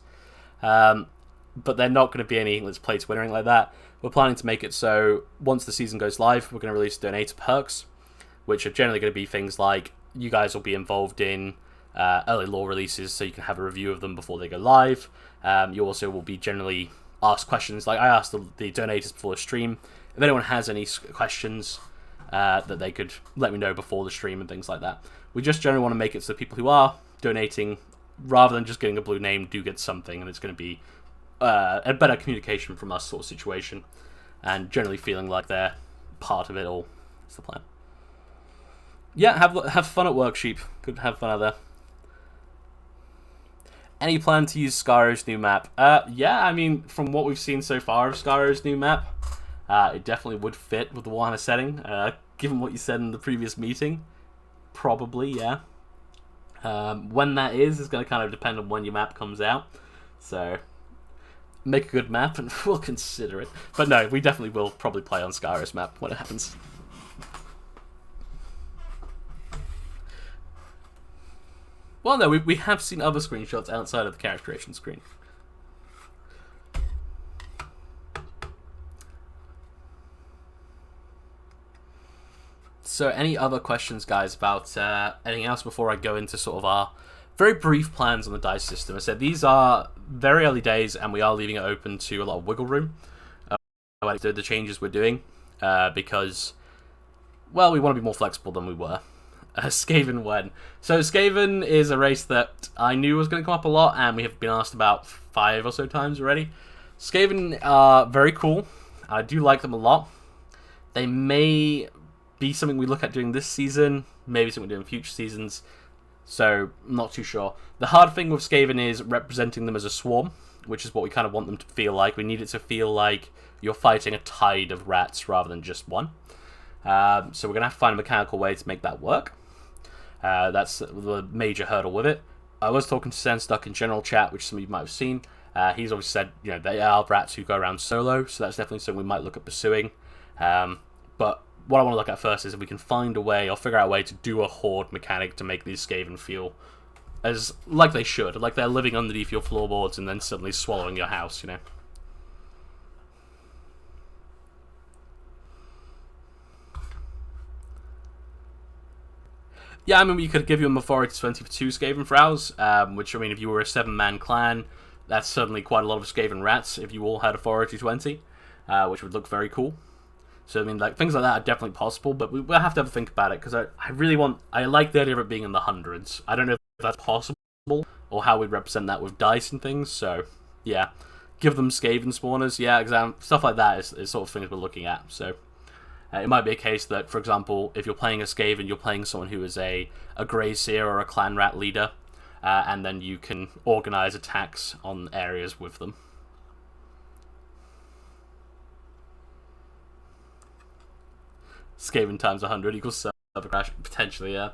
but they're not going to be any let's play to win or anything like that. We're planning to make it so once the season goes live, we're going to release donator perks, which are generally going to be things like you guys will be involved in early lore releases, so you can have a review of them before they go live. You also will be generally asked questions, like I asked the donators before the stream, if anyone has any questions that they could let me know before the stream and things like that. We just generally want to make it so people who are donating, rather than just getting a blue name, do get something, and it's going to be a better communication from us sort of situation, and generally feeling like they're part of it all. That's the plan. Yeah, have fun at work, sheep. Good to have fun out there. Any plan to use Scaro's new map? Yeah, I mean, from what we've seen so far of Scaro's new map, it definitely would fit with the Warhammer setting. Given what you said in the previous meeting, probably, yeah. When that is going to kind of depend on when your map comes out. So make a good map and we'll consider it. But no, we definitely will probably play on Scaro's map when it happens. Well, no, we have seen other screenshots outside of the character creation screen. So, any other questions, guys, about anything else before I go into sort of our very brief plans on the dice system? I said these are very early days, and we are leaving it open to a lot of wiggle room. The changes we're doing, because, well, we want to be more flexible than we were. Skaven when. So Skaven is a race that I knew was going to come up a lot, and we have been asked about 5 or so times already. Skaven are very cool. I do like them a lot. They may be something we look at doing this season, maybe something we do in future seasons. So, I'm not too sure. The hard thing with Skaven is representing them as a swarm, which is what we kind of want them to feel like. We need it to feel like you're fighting a tide of rats rather than just one. So we're going to have to find a mechanical way to make that work. That's the major hurdle with it. I was talking to Senstuck in general chat, which some of you might have seen. He's obviously said, they are rats who go around solo, so that's definitely something we might look at pursuing. But what I want to look at first is if we can find a way or figure out a way to do a horde mechanic to make these Skaven feel as like they should, like they're living underneath your floorboards and then suddenly swallowing your house, Yeah, I mean, we could give you a authority 20 for 2 Skaven Thralls, which, I mean, if you were a 7-man clan, that's certainly quite a lot of Skaven rats if you all had authority 20, which would look very cool. So, I mean, like, things like that are definitely possible, but we'll have to have a think about it, because I like the idea of it being in the hundreds. I don't know if that's possible, or how we'd represent that with dice and things, so, yeah. Give them Skaven spawners, yeah, stuff like that is sort of things we're looking at, so... it might be a case that, for example, if you're playing a Skaven, you're playing someone who is a Grey Seer or a Clan Rat leader, and then you can organise attacks on areas with them. Skaven times 100 equals server crash, potentially, yeah.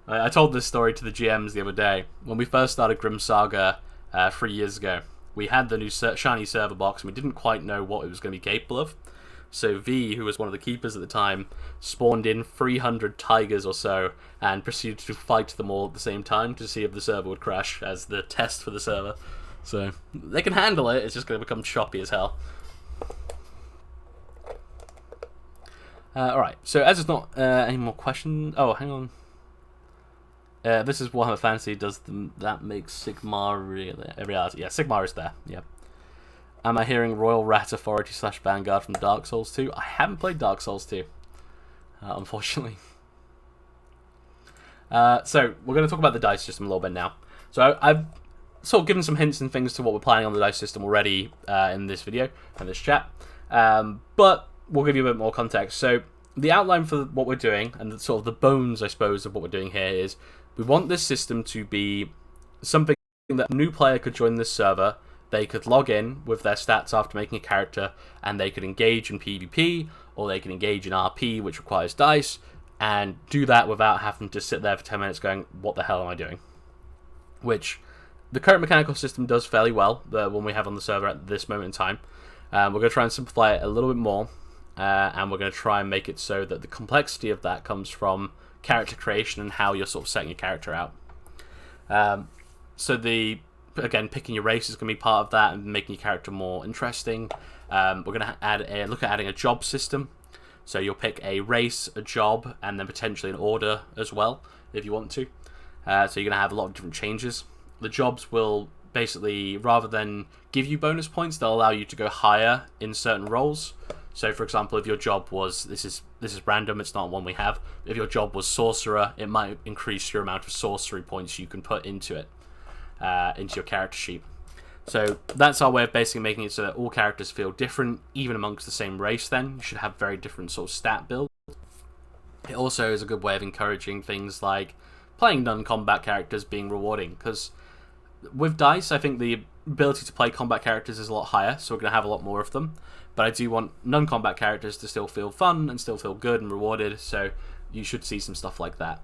I told this story to the GMs the other day. When we first started Grim Saga 3 years ago, we had the new shiny server box, and we didn't quite know what it was going to be capable of. So V, who was one of the keepers at the time, spawned in 300 tigers or so and proceeded to fight them all at the same time to see if the server would crash as the test for the server. So they can handle it, it's just going to become choppy as hell. Alright, so as it's not any more questions... Oh, hang on. This is Warhammer Fantasy. Does that make Sigmar reality? Yeah, Sigmar is there, yeah. Am I hearing Royal Rat Authority / Vanguard from Dark Souls 2? I haven't played Dark Souls 2, unfortunately. So, we're going to talk about the dice system a little bit now. So, I've sort of given some hints and things to what we're planning on the dice system already in this video, in this chat. But we'll give you a bit more context. So, the outline for what we're doing, and sort of the bones, I suppose, of what we're doing here is, we want this system to be something that a new player could join this server. They could log in with their stats after making a character, and they could engage in PvP, or they can engage in RP, which requires dice, and do that without having to sit there for 10 minutes going, what the hell am I doing? Which the current mechanical system does fairly well, the one we have on the server at this moment in time. We're going to try and simplify it a little bit more, and we're going to try and make it so that the complexity of that comes from character creation and how you're sort of setting your character out. Again, picking your race is going to be part of that and making your character more interesting. We're going to look at adding a job system. So you'll pick a race, a job, and then potentially an order as well, if you want to. So you're going to have a lot of different changes. The jobs will basically, rather than give you bonus points, they'll allow you to go higher in certain roles. So, for example, if your job was, this is random, it's not one we have. If your job was sorcerer, it might increase your amount of sorcery points you can put into it. Into your character sheet. So that's our way of basically making it so that all characters feel different, even amongst the same race then. You should have very different sort of stat builds. It also is a good way of encouraging things like playing non-combat characters being rewarding, because with dice, I think the ability to play combat characters is a lot higher, so we're going to have a lot more of them. But I do want non-combat characters to still feel fun and still feel good and rewarded, so you should see some stuff like that.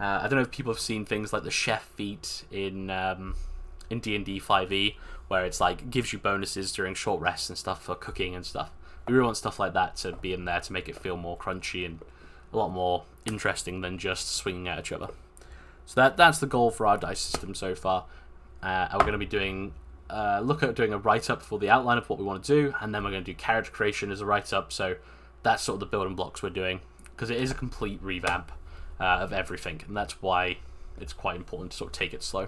I don't know if people have seen things like the chef feat in D&D 5e, where it's like gives you bonuses during short rests and stuff for cooking and stuff. We really want stuff like that to be in there to make it feel more crunchy and a lot more interesting than just swinging at each other. So that's the goal for our dice system so far. And we're going to be doing look at doing a write-up for the outline of what we want to do, and then we're going to do character creation as a write-up. So that's sort of the building blocks we're doing, because it is a complete revamp of everything, and that's why it's quite important to sort of take it slow.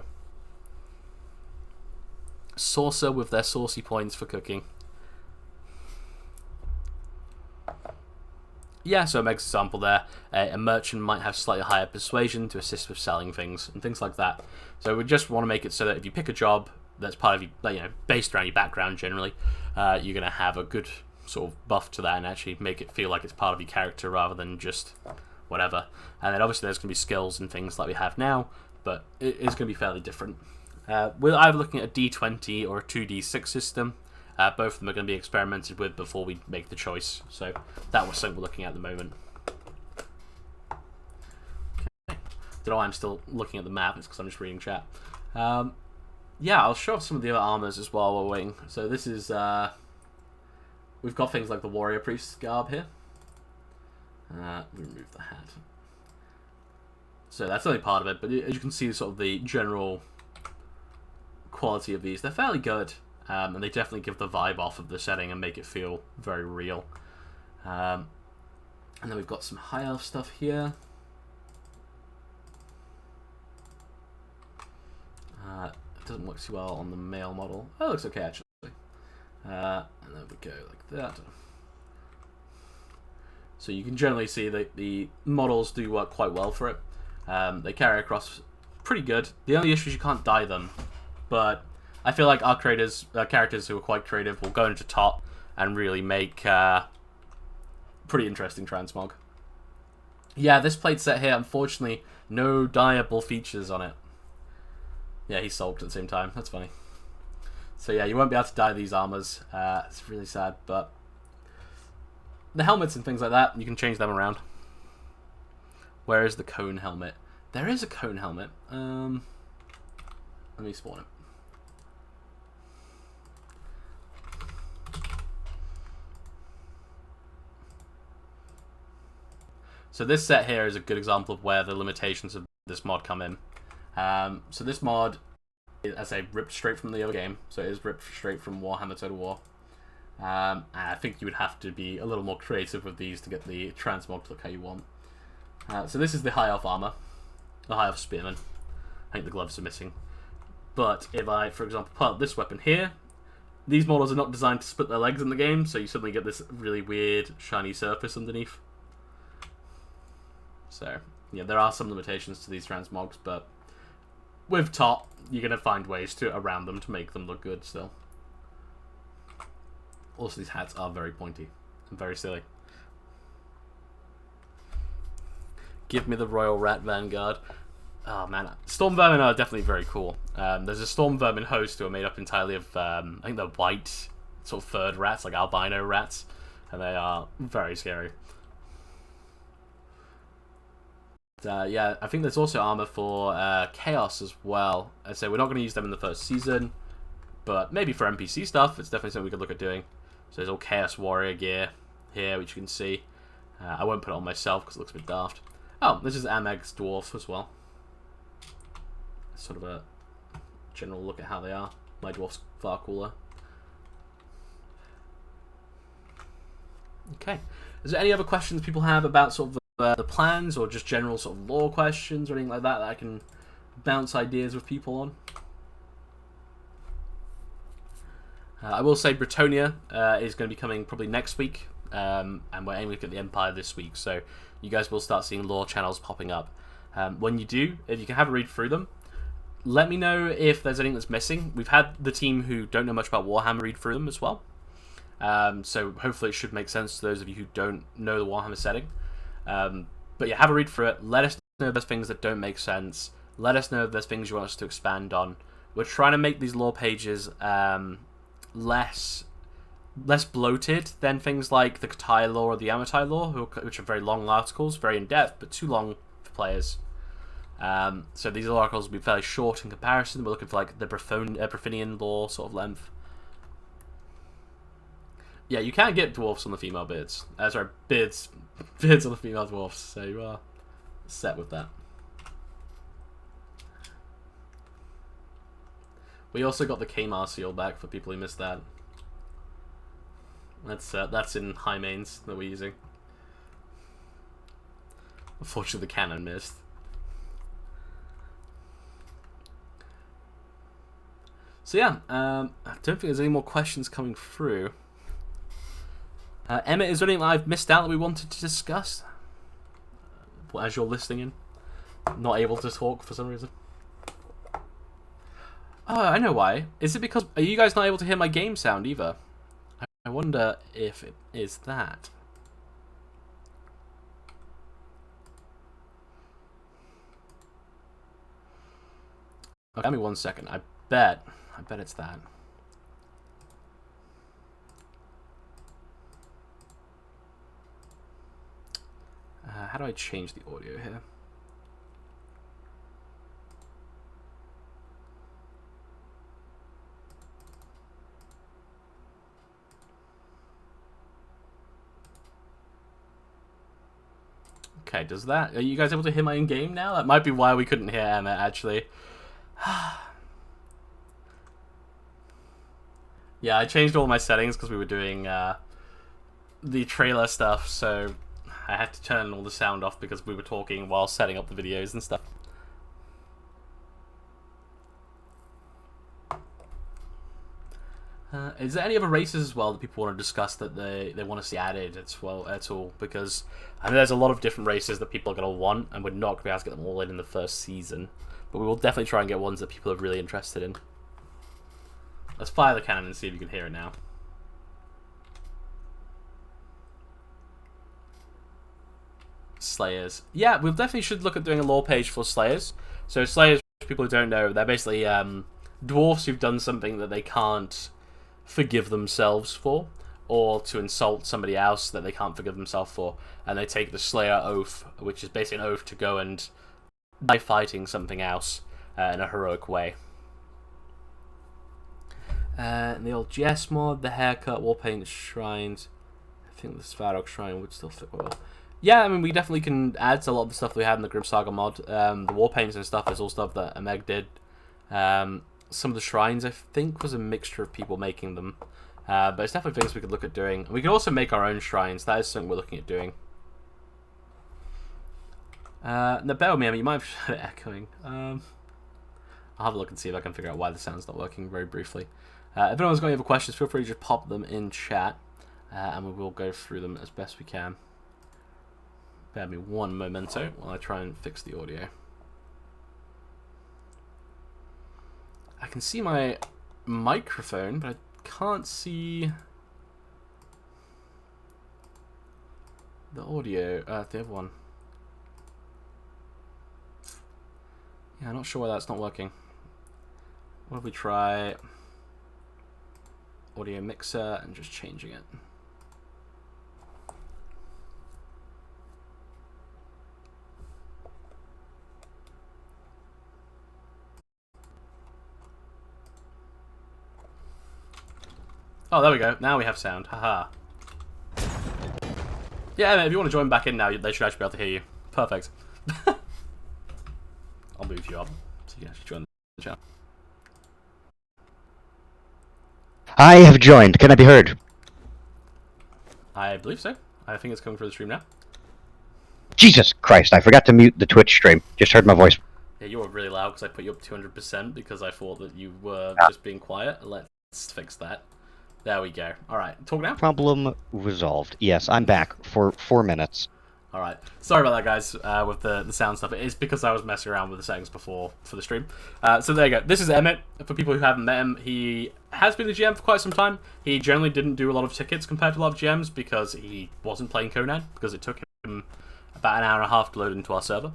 Saucer with their saucy points for cooking. Yeah, so Meg's example there. A merchant might have slightly higher persuasion to assist with selling things and things like that. So we just want to make it so that if you pick a job that's part of you, based around your background generally, you're going to have a good sort of buff to that and actually make it feel like it's part of your character rather than just whatever. And then obviously there's going to be skills and things like we have now, but it is going to be fairly different. We're either looking at a D20 or a 2D6 system. Both of them are going to be experimented with before we make the choice. So that was something we're looking at the moment. Okay. Don't know why I'm still looking at the map. It's because I'm just reading chat. Yeah, I'll show off some of the other armors as well while we're waiting. So this is... we've got things like the Warrior Priest garb here. We remove the hat. So that's only part of it, but as you can see, sort of the general quality of these, they're fairly good, and they definitely give the vibe off of the setting and make it feel very real. And then we've got some high elf stuff here. It doesn't look too well on the male model. Oh, it looks okay actually. And then we go like that. So you can generally see that the models do work quite well for it. They carry across pretty good. The only issue is you can't dye them, but I feel like our creators, characters who are quite creative, will go into top and really make pretty interesting transmog. Yeah, this plate set here, unfortunately, no dyeable features on it. Yeah, he sulked at the same time. That's funny. So yeah, you won't be able to dye these armors. It's really sad, but the helmets and things like that, you can change them around. Where is the cone helmet? There is a cone helmet. Let me spawn it. So this set here is a good example of where the limitations of this mod come in. So this mod, as I say, ripped straight from the other game. So it is ripped straight from Warhammer Total War. And I think you would have to be a little more creative with these to get the transmog to look how you want. So this is the high elf armor, the high elf spearman. I think the gloves are missing. But if I, for example, pull out this weapon here, these models are not designed to split their legs in the game, so you suddenly get this really weird shiny surface underneath. So yeah, there are some limitations to these transmogs, but with top, you're going to find ways to around them to make them look good still. Also, these hats are very pointy and very silly. Give me the Royal Rat Vanguard. Oh man, Storm Vermin are definitely very cool. There's a Storm Vermin host who are made up entirely of, I think they're white, sort of furred rats, like albino rats, and they are very scary. Yeah, I think there's also armor for Chaos as well. So we're not going to use them in the first season, but maybe for NPC stuff, it's definitely something we could look at doing. So there's all Chaos Warrior gear here, which you can see. I won't put it on myself because it looks a bit daft. Oh, this is Ameg's Dwarf as well. Sort of a general look at how they are. My dwarf's far cooler. Okay. Is there any other questions people have about sort of the plans, or just general sort of lore questions or anything like that that I can bounce ideas with people on? I will say Bretonia is going to be coming probably next week, and we're aiming at the Empire this week, so you guys will start seeing lore channels popping up. When you do, if you can have a read through them, let me know if there's anything that's missing. We've had the team who don't know much about Warhammer read through them as well, so hopefully it should make sense to those of you who don't know the Warhammer setting. But yeah, have a read through it. Let us know if there's things that don't make sense. Let us know if there's things you want us to expand on. We're trying to make these lore pages less bloated than things like the Katai lore or the Yamatai lore, which are very long articles, very in-depth, but too long for players. So these articles will be fairly short in comparison. We're looking for like the Brythonian lore sort of length. Yeah, you can get dwarfs on the female beards. Sorry, beards on the female dwarfs, so you are set with that. We also got the Kmar seal back for people who missed that. That's in high mains that we're using. Unfortunately, the cannon missed. So yeah, I don't think there's any more questions coming through. Emmett, is there anything I've missed out that we wanted to discuss? As you're listening in, not able to talk for some reason. Oh, I know why. Is it because are you guys not able to hear my game sound either? I wonder if it is that. Okay, give me 1 second. I bet it's that. How do I change the audio here? Okay, does that... Are you guys able to hear my in-game now? That might be why we couldn't hear Emma, actually. Yeah, I changed all my settings because we were doing the trailer stuff, so I had to turn all the sound off because we were talking while setting up the videos and stuff. Is there any other races as well that people want to discuss that they want to see added as well at all? Because I know there's a lot of different races that people are going to want, and we're not going to be able to get them all in the first season. But we will definitely try and get ones that people are really interested in. Let's fire the cannon and see if you can hear it now. Slayers. Yeah, we definitely should look at doing a lore page for Slayers. So Slayers, for people who don't know, they're basically dwarfs who've done something that they can't forgive themselves for, or to insult somebody else that they can't forgive themselves for, and they take the Slayer Oath, which is basically an oath to go and die fighting something else in a heroic way. The old GS mod, the haircut, warpaint, shrines. I think the Svarog shrine would still fit well. Yeah, I mean, we definitely can add to a lot of the stuff we had in the Grim Saga mod. The warpaints and stuff is all stuff that Ameg did. Some of the shrines, I think, was a mixture of people making them. But it's definitely things we could look at doing. We could also make our own shrines. That is something we're looking at doing. Now, bear with me, I mean, you might have echoing. I'll have a look and see if I can figure out why the sound's not working very briefly. If anyone's got any other questions, feel free to just pop them in chat. And we will go through them as best we can. Bear me one momento while I try and fix the audio. I can see my microphone, but I can't see the audio, the other one. Yeah, I'm not sure why that's not working. What if we try audio mixer and just changing it? Oh, there we go. Now we have sound. Haha. Yeah, if you want to join back in now, they should actually be able to hear you. Perfect. I'll move you up so you can actually join the channel. I have joined. Can I be heard? I believe so. I think it's coming through the stream now. Jesus Christ, I forgot to mute the Twitch stream. Just heard my voice. Yeah, you were really loud because I put you up 200% because I thought that you were just being quiet. Let's fix that. There we go. Alright, talk now? Problem resolved. Yes, I'm back for 4 minutes. Alright, sorry about that, guys, with the sound stuff. It is because I was messing around with the settings before for the stream. So there you go. This is Emmett. For people who haven't met him, he has been a GM for quite some time. He generally didn't do a lot of tickets compared to a lot of GMs because he wasn't playing Conan, because it took him about an hour and a half to load into our server.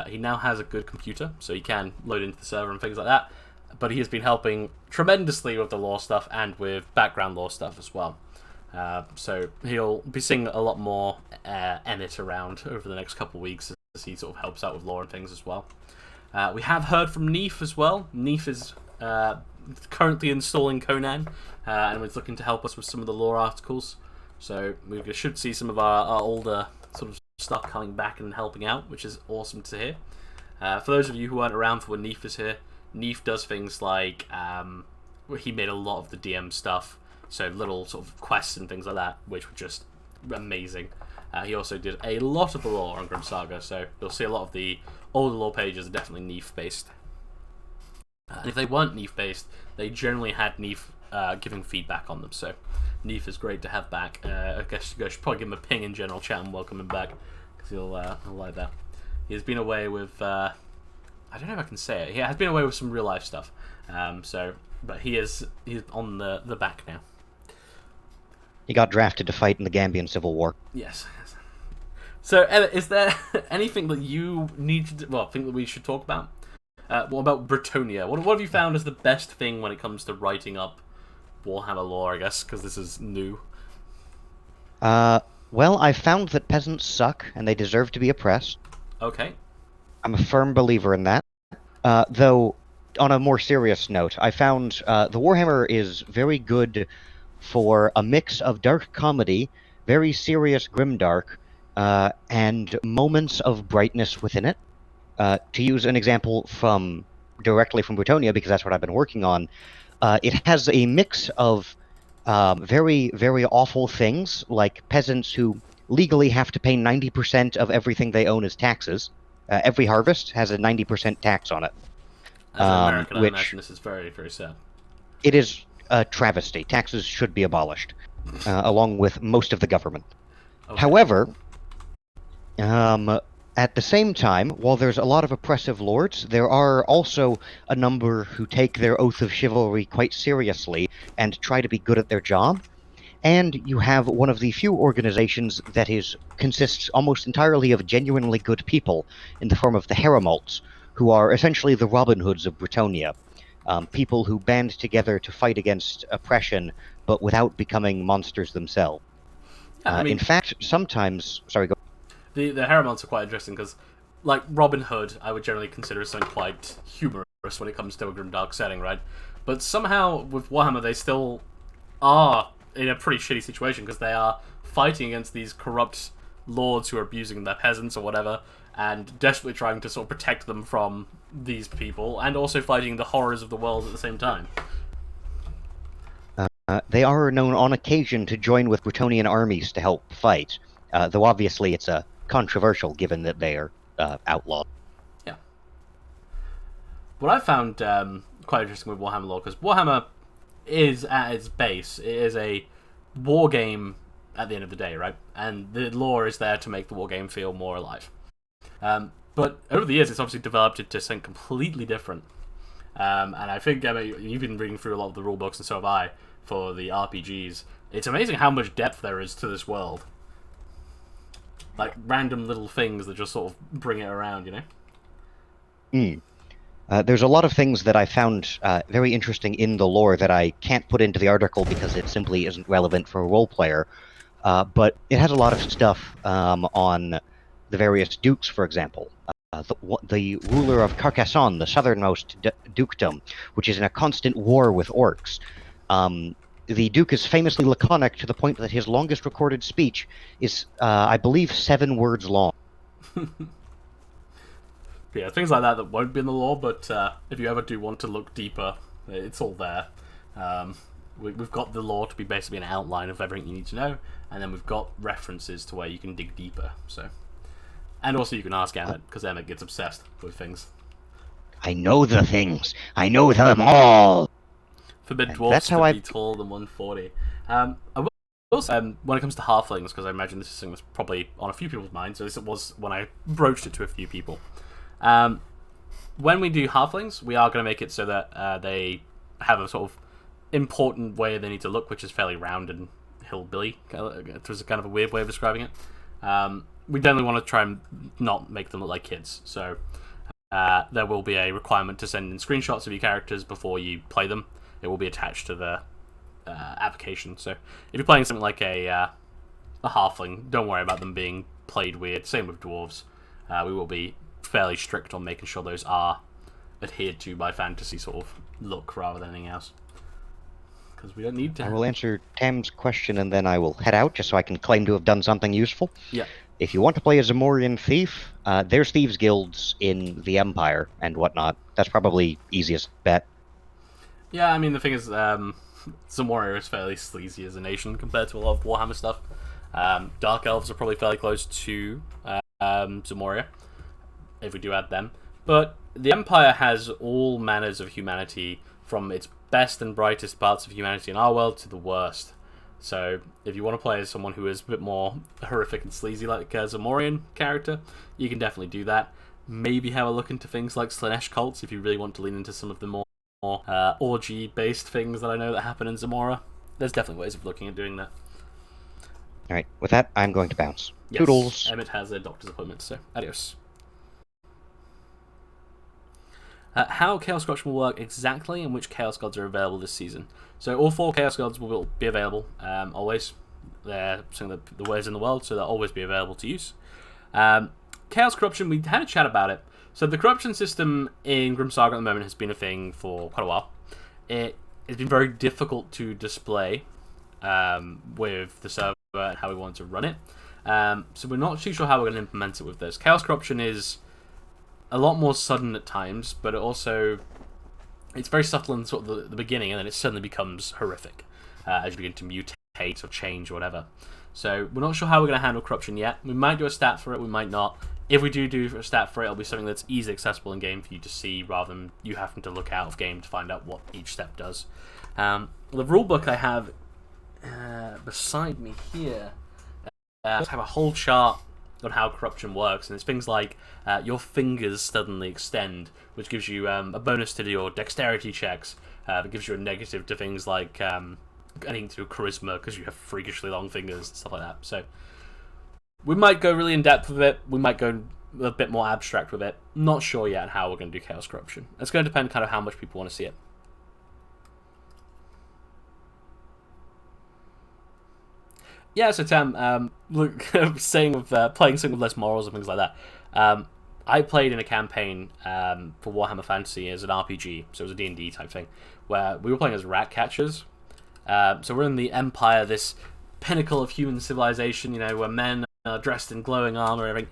He now has a good computer, so he can load into the server and things like that. But he has been helping tremendously with the lore stuff and with background lore stuff as well. So he'll be seeing a lot more Emmett around over the next couple of weeks as he sort of helps out with lore and things as well. We have heard from Neef as well. Neef is currently installing Conan and is looking to help us with some of the lore articles. So we should see some of our older sort of stuff coming back and helping out, which is awesome to hear. For those of you who weren't around for when Neef is here, Neef does things like he made a lot of the DM stuff, so little sort of quests and things like that, which were just amazing. He also did a lot of the lore on Grim Saga, so you'll see a lot of the older lore pages are definitely Neef based. If they weren't Neef based, they generally had Neef giving feedback on them, so Neef is great to have back. I guess you guys should probably give him a ping in general chat and welcome him back, because he'll like that. He's been away with I don't know if I can say it. He has been away with some real life stuff. But he's on the back now. He got drafted to fight in the Gambian Civil War. Yes. So, is there anything that you need to think that we should talk about? What about Britonia? What have you found as the best thing when it comes to writing up Warhammer lore, I guess, because this is new? Well, I found that peasants suck, and they deserve to be oppressed. Okay. I'm a firm believer in that. Though, on a more serious note, I found the Warhammer is very good for a mix of dark comedy, very serious grimdark, and moments of brightness within it. To use an example from directly from Britonia, because that's what I've been working on, it has a mix of very, very awful things, like peasants who legally have to pay 90% of everything they own as taxes. Every harvest has a 90% tax on it, As an American, I which imagine this is very, very sad. it is a travesty. Taxes should be abolished, along with most of the government. Okay. However, at the same time, while there's a lot of oppressive lords, there are also a number who take their oath of chivalry quite seriously and try to be good at their job. And you have one of the few organizations that consists almost entirely of genuinely good people in the form of the Heremalts, who are essentially the Robin Hoods of Britonia. People who band together to fight against oppression, but without becoming monsters themselves. Yeah, I mean, In fact, sometimes... Sorry, go... the Heramonts are quite interesting because, like Robin Hood, I would generally consider something quite humorous when it comes to a grimdark setting, right? But somehow with Warhammer, they still are in a pretty shitty situation because they are fighting against these corrupt lords who are abusing their peasants or whatever, and desperately trying to sort of protect them from these people, and also fighting the horrors of the world at the same time. They are known on occasion to join with Bretonian armies to help fight, though obviously it's controversial given that they are outlawed. Yeah. What I found quite interesting with Warhammer lore, because Warhammer is, at its base, it is a war game at the end of the day, right? And the lore is there to make the war game feel more alive. But over the years, it's obviously developed into something completely different. And I think, Emma, you've been reading through a lot of the rule books, and so have I, for the RPGs. It's amazing how much depth there is to this world. Like, random little things that just sort of bring it around, you know? There's a lot of things that I found very interesting in the lore that I can't put into the article because it simply isn't relevant for a role player. But it has a lot of stuff on the various dukes, for example. The ruler of Carcassonne, the southernmost dukedom, which is in a constant war with orcs. The duke is famously laconic to the point that his longest recorded speech is, I believe, 7 words long. Yeah, things like that won't be in the lore, but if you ever do want to look deeper, it's all there. We've got the lore to be basically an outline of everything you need to know, and then we've got references to where you can dig deeper. So, and also you can ask Emmett, because Emmett gets obsessed with things. I know the things. I know them all. Forbid And dwarves that's how to I... be taller than 140. I will say, when it comes to halflings, because I imagine this thing was probably on a few people's minds, so this it was when I broached it to a few people. When we do halflings, we are going to make it so that they have a sort of important way they need to look, which is fairly round and hillbilly. It was kind of a weird way of describing it. We definitely want to try and not make them look like kids, so there will be a requirement to send in screenshots of your characters before you play them. It will be attached to the application, so if you're playing something like a halfling, don't worry about them being played weird. Same with dwarves. We will be fairly strict on making sure those are adhered to by fantasy sort of look rather than anything else. Because we don't need to. I will answer Tam's question and then I will head out just so I can claim to have done something useful. Yeah. If you want to play a Zamorian thief, there's thieves guilds in the Empire and whatnot. That's probably easiest bet. Yeah, I mean, the thing is, Zamoria is fairly sleazy as a nation compared to a lot of Warhammer stuff. Dark Elves are probably fairly close to Zamoria, if we do add them. But the Empire has all manners of humanity, from its best and brightest parts of humanity in our world to the worst. So, if you want to play as someone who is a bit more horrific and sleazy like a Zamorian character, you can definitely do that. Maybe have a look into things like Slaanesh cults if you really want to lean into some of the more orgy-based things that I know that happen in Zamora. There's definitely ways of looking at doing that. Alright, with that, I'm going to bounce. Yes, Toodles. Emmett has a doctor's appointment, so adios. How Chaos Corruption will work exactly and which Chaos Gods are available this season. So all 4 Chaos Gods will be available, always. They're some of the ways in the world, so they'll always be available to use. Chaos Corruption, we had a chat about it. So the corruption system in Grim Saga at the moment has been a thing for quite a while. It has been very difficult to display with the server and how we want to run it. So we're not too sure how we're going to implement it with this. Chaos Corruption is a lot more sudden at times, but it's very subtle in sort of the beginning, and then it suddenly becomes horrific as you begin to mutate or change or whatever. So we're not sure how we're going to handle corruption yet. We might do a stat for it, we might not. If we do a stat for it, it'll be something that's easily accessible in game for you to see, rather than you having to look out of game to find out what each step does. The rulebook I have beside me here I have a whole chart on how corruption works, and it's things like your fingers suddenly extend, which gives you a bonus to your dexterity checks. That gives you a negative to things like anything to do with charisma, because you have freakishly long fingers and stuff like that. So we might go really in depth with it. We might go a bit more abstract with it. Not sure yet how we're going to do Chaos Corruption. It's going to depend kind of how much people want to see it. Yeah, so Tam, look, saying with playing something with less morals and things like that. I played in a campaign for Warhammer Fantasy as an RPG, so it was a D&D type thing, where we were playing as rat catchers. So we're in the Empire, this pinnacle of human civilization, where men are dressed in glowing armor and everything.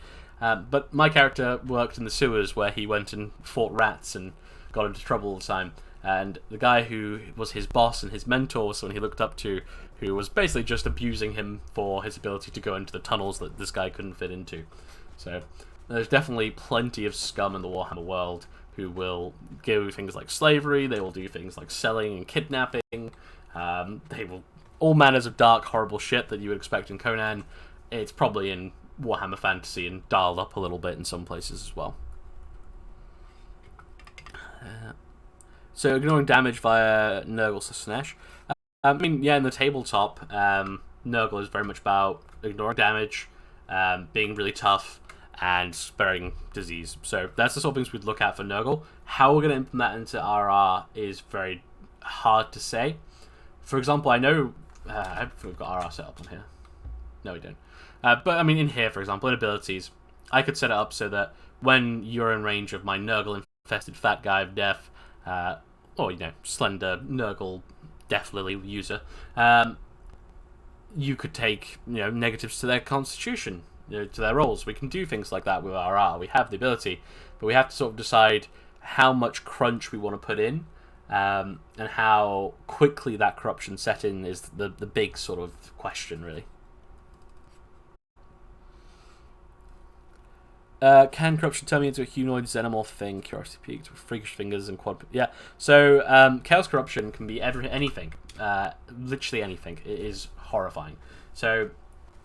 But my character worked in the sewers, where he went and fought rats and got into trouble all the time. And the guy who was his boss and his mentor was someone he looked up to, who was basically just abusing him for his ability to go into the tunnels that this guy couldn't fit into. So there's definitely plenty of scum in the Warhammer world who will do things like slavery, they will do things like selling and kidnapping, they will all manners of dark, horrible shit that you would expect in Conan. It's probably in Warhammer Fantasy and dialed up a little bit in some places as well. So ignoring damage via Nurgle/Slanesh. In the tabletop, Nurgle is very much about ignoring damage, being really tough, and sparing disease. So that's the sort of things we'd look at for Nurgle. How we're going to implement that into RR is very hard to say. For example, I know... I hope we've got RR set up on here. No, we don't. But, in here, for example, in abilities, I could set it up so that when you're in range of my Nurgle-infested fat guy of death, or, slender Nurgle Death Lily user, you could take, negatives to their constitution, to their rolls. We can do things like that with RR. We have the ability, but we have to sort of decide how much crunch we want to put in, and how quickly that corruption set in is the big sort of question, really. Can corruption turn me into a humanoid xenomorph thing? Curiosity peaked with freakish fingers and quad. Yeah. So chaos corruption can be anything, literally anything. It is horrifying. So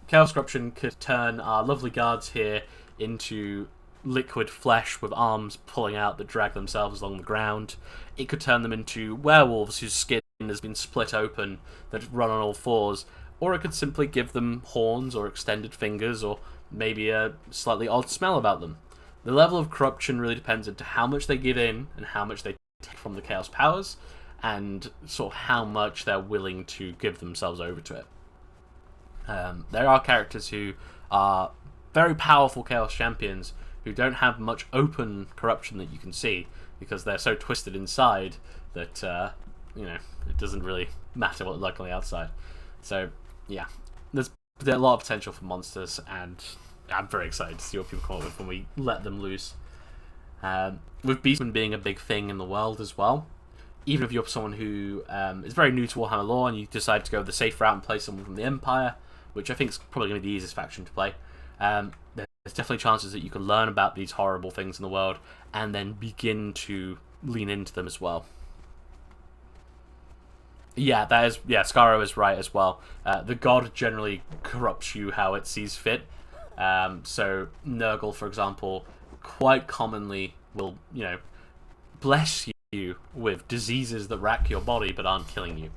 chaos corruption could turn our lovely guards here into liquid flesh with arms pulling out that drag themselves along the ground. It could turn them into werewolves whose skin has been split open that run on all fours, or it could simply give them horns or extended fingers or maybe a slightly odd smell about them. The level of corruption really depends on how much they give in and how much they take from the chaos powers, and sort of how much they're willing to give themselves over to it. There are characters who are very powerful chaos champions who don't have much open corruption that you can see, because they're so twisted inside that it doesn't really matter what they look on the outside. So yeah, there's a lot of potential for monsters, and I'm very excited to see what people come up with when we let them loose. With Beastmen being a big thing in the world as well, even if you're someone who is very new to Warhammer lore and you decide to go the safe route and play someone from the Empire, which I think is probably going to be the easiest faction to play, there's definitely chances that you can learn about these horrible things in the world and then begin to lean into them as well. Yeah, Scaro is right as well. The god generally corrupts you how it sees fit. So Nurgle, for example, quite commonly will, bless you with diseases that rack your body but aren't killing you.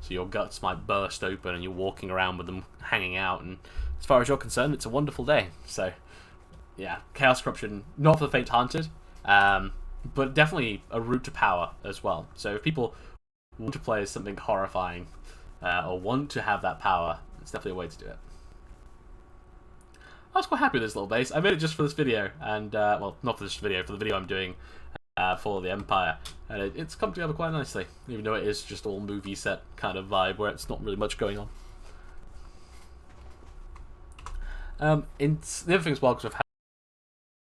So your guts might burst open and you're walking around with them hanging out, and as far as you're concerned, it's a wonderful day. So yeah, chaos corruption, not for the faint-hearted. but definitely a route to power as well. So if people want to play as something horrifying, or want to have that power, it's definitely a way to do it. I was quite happy with this little base. I made it just for this video, and well, not for this video, for the video I'm doing for the Empire, and it's come together quite nicely, even though it is just all movie set kind of vibe where it's not really much going on. The other thing as well, because I've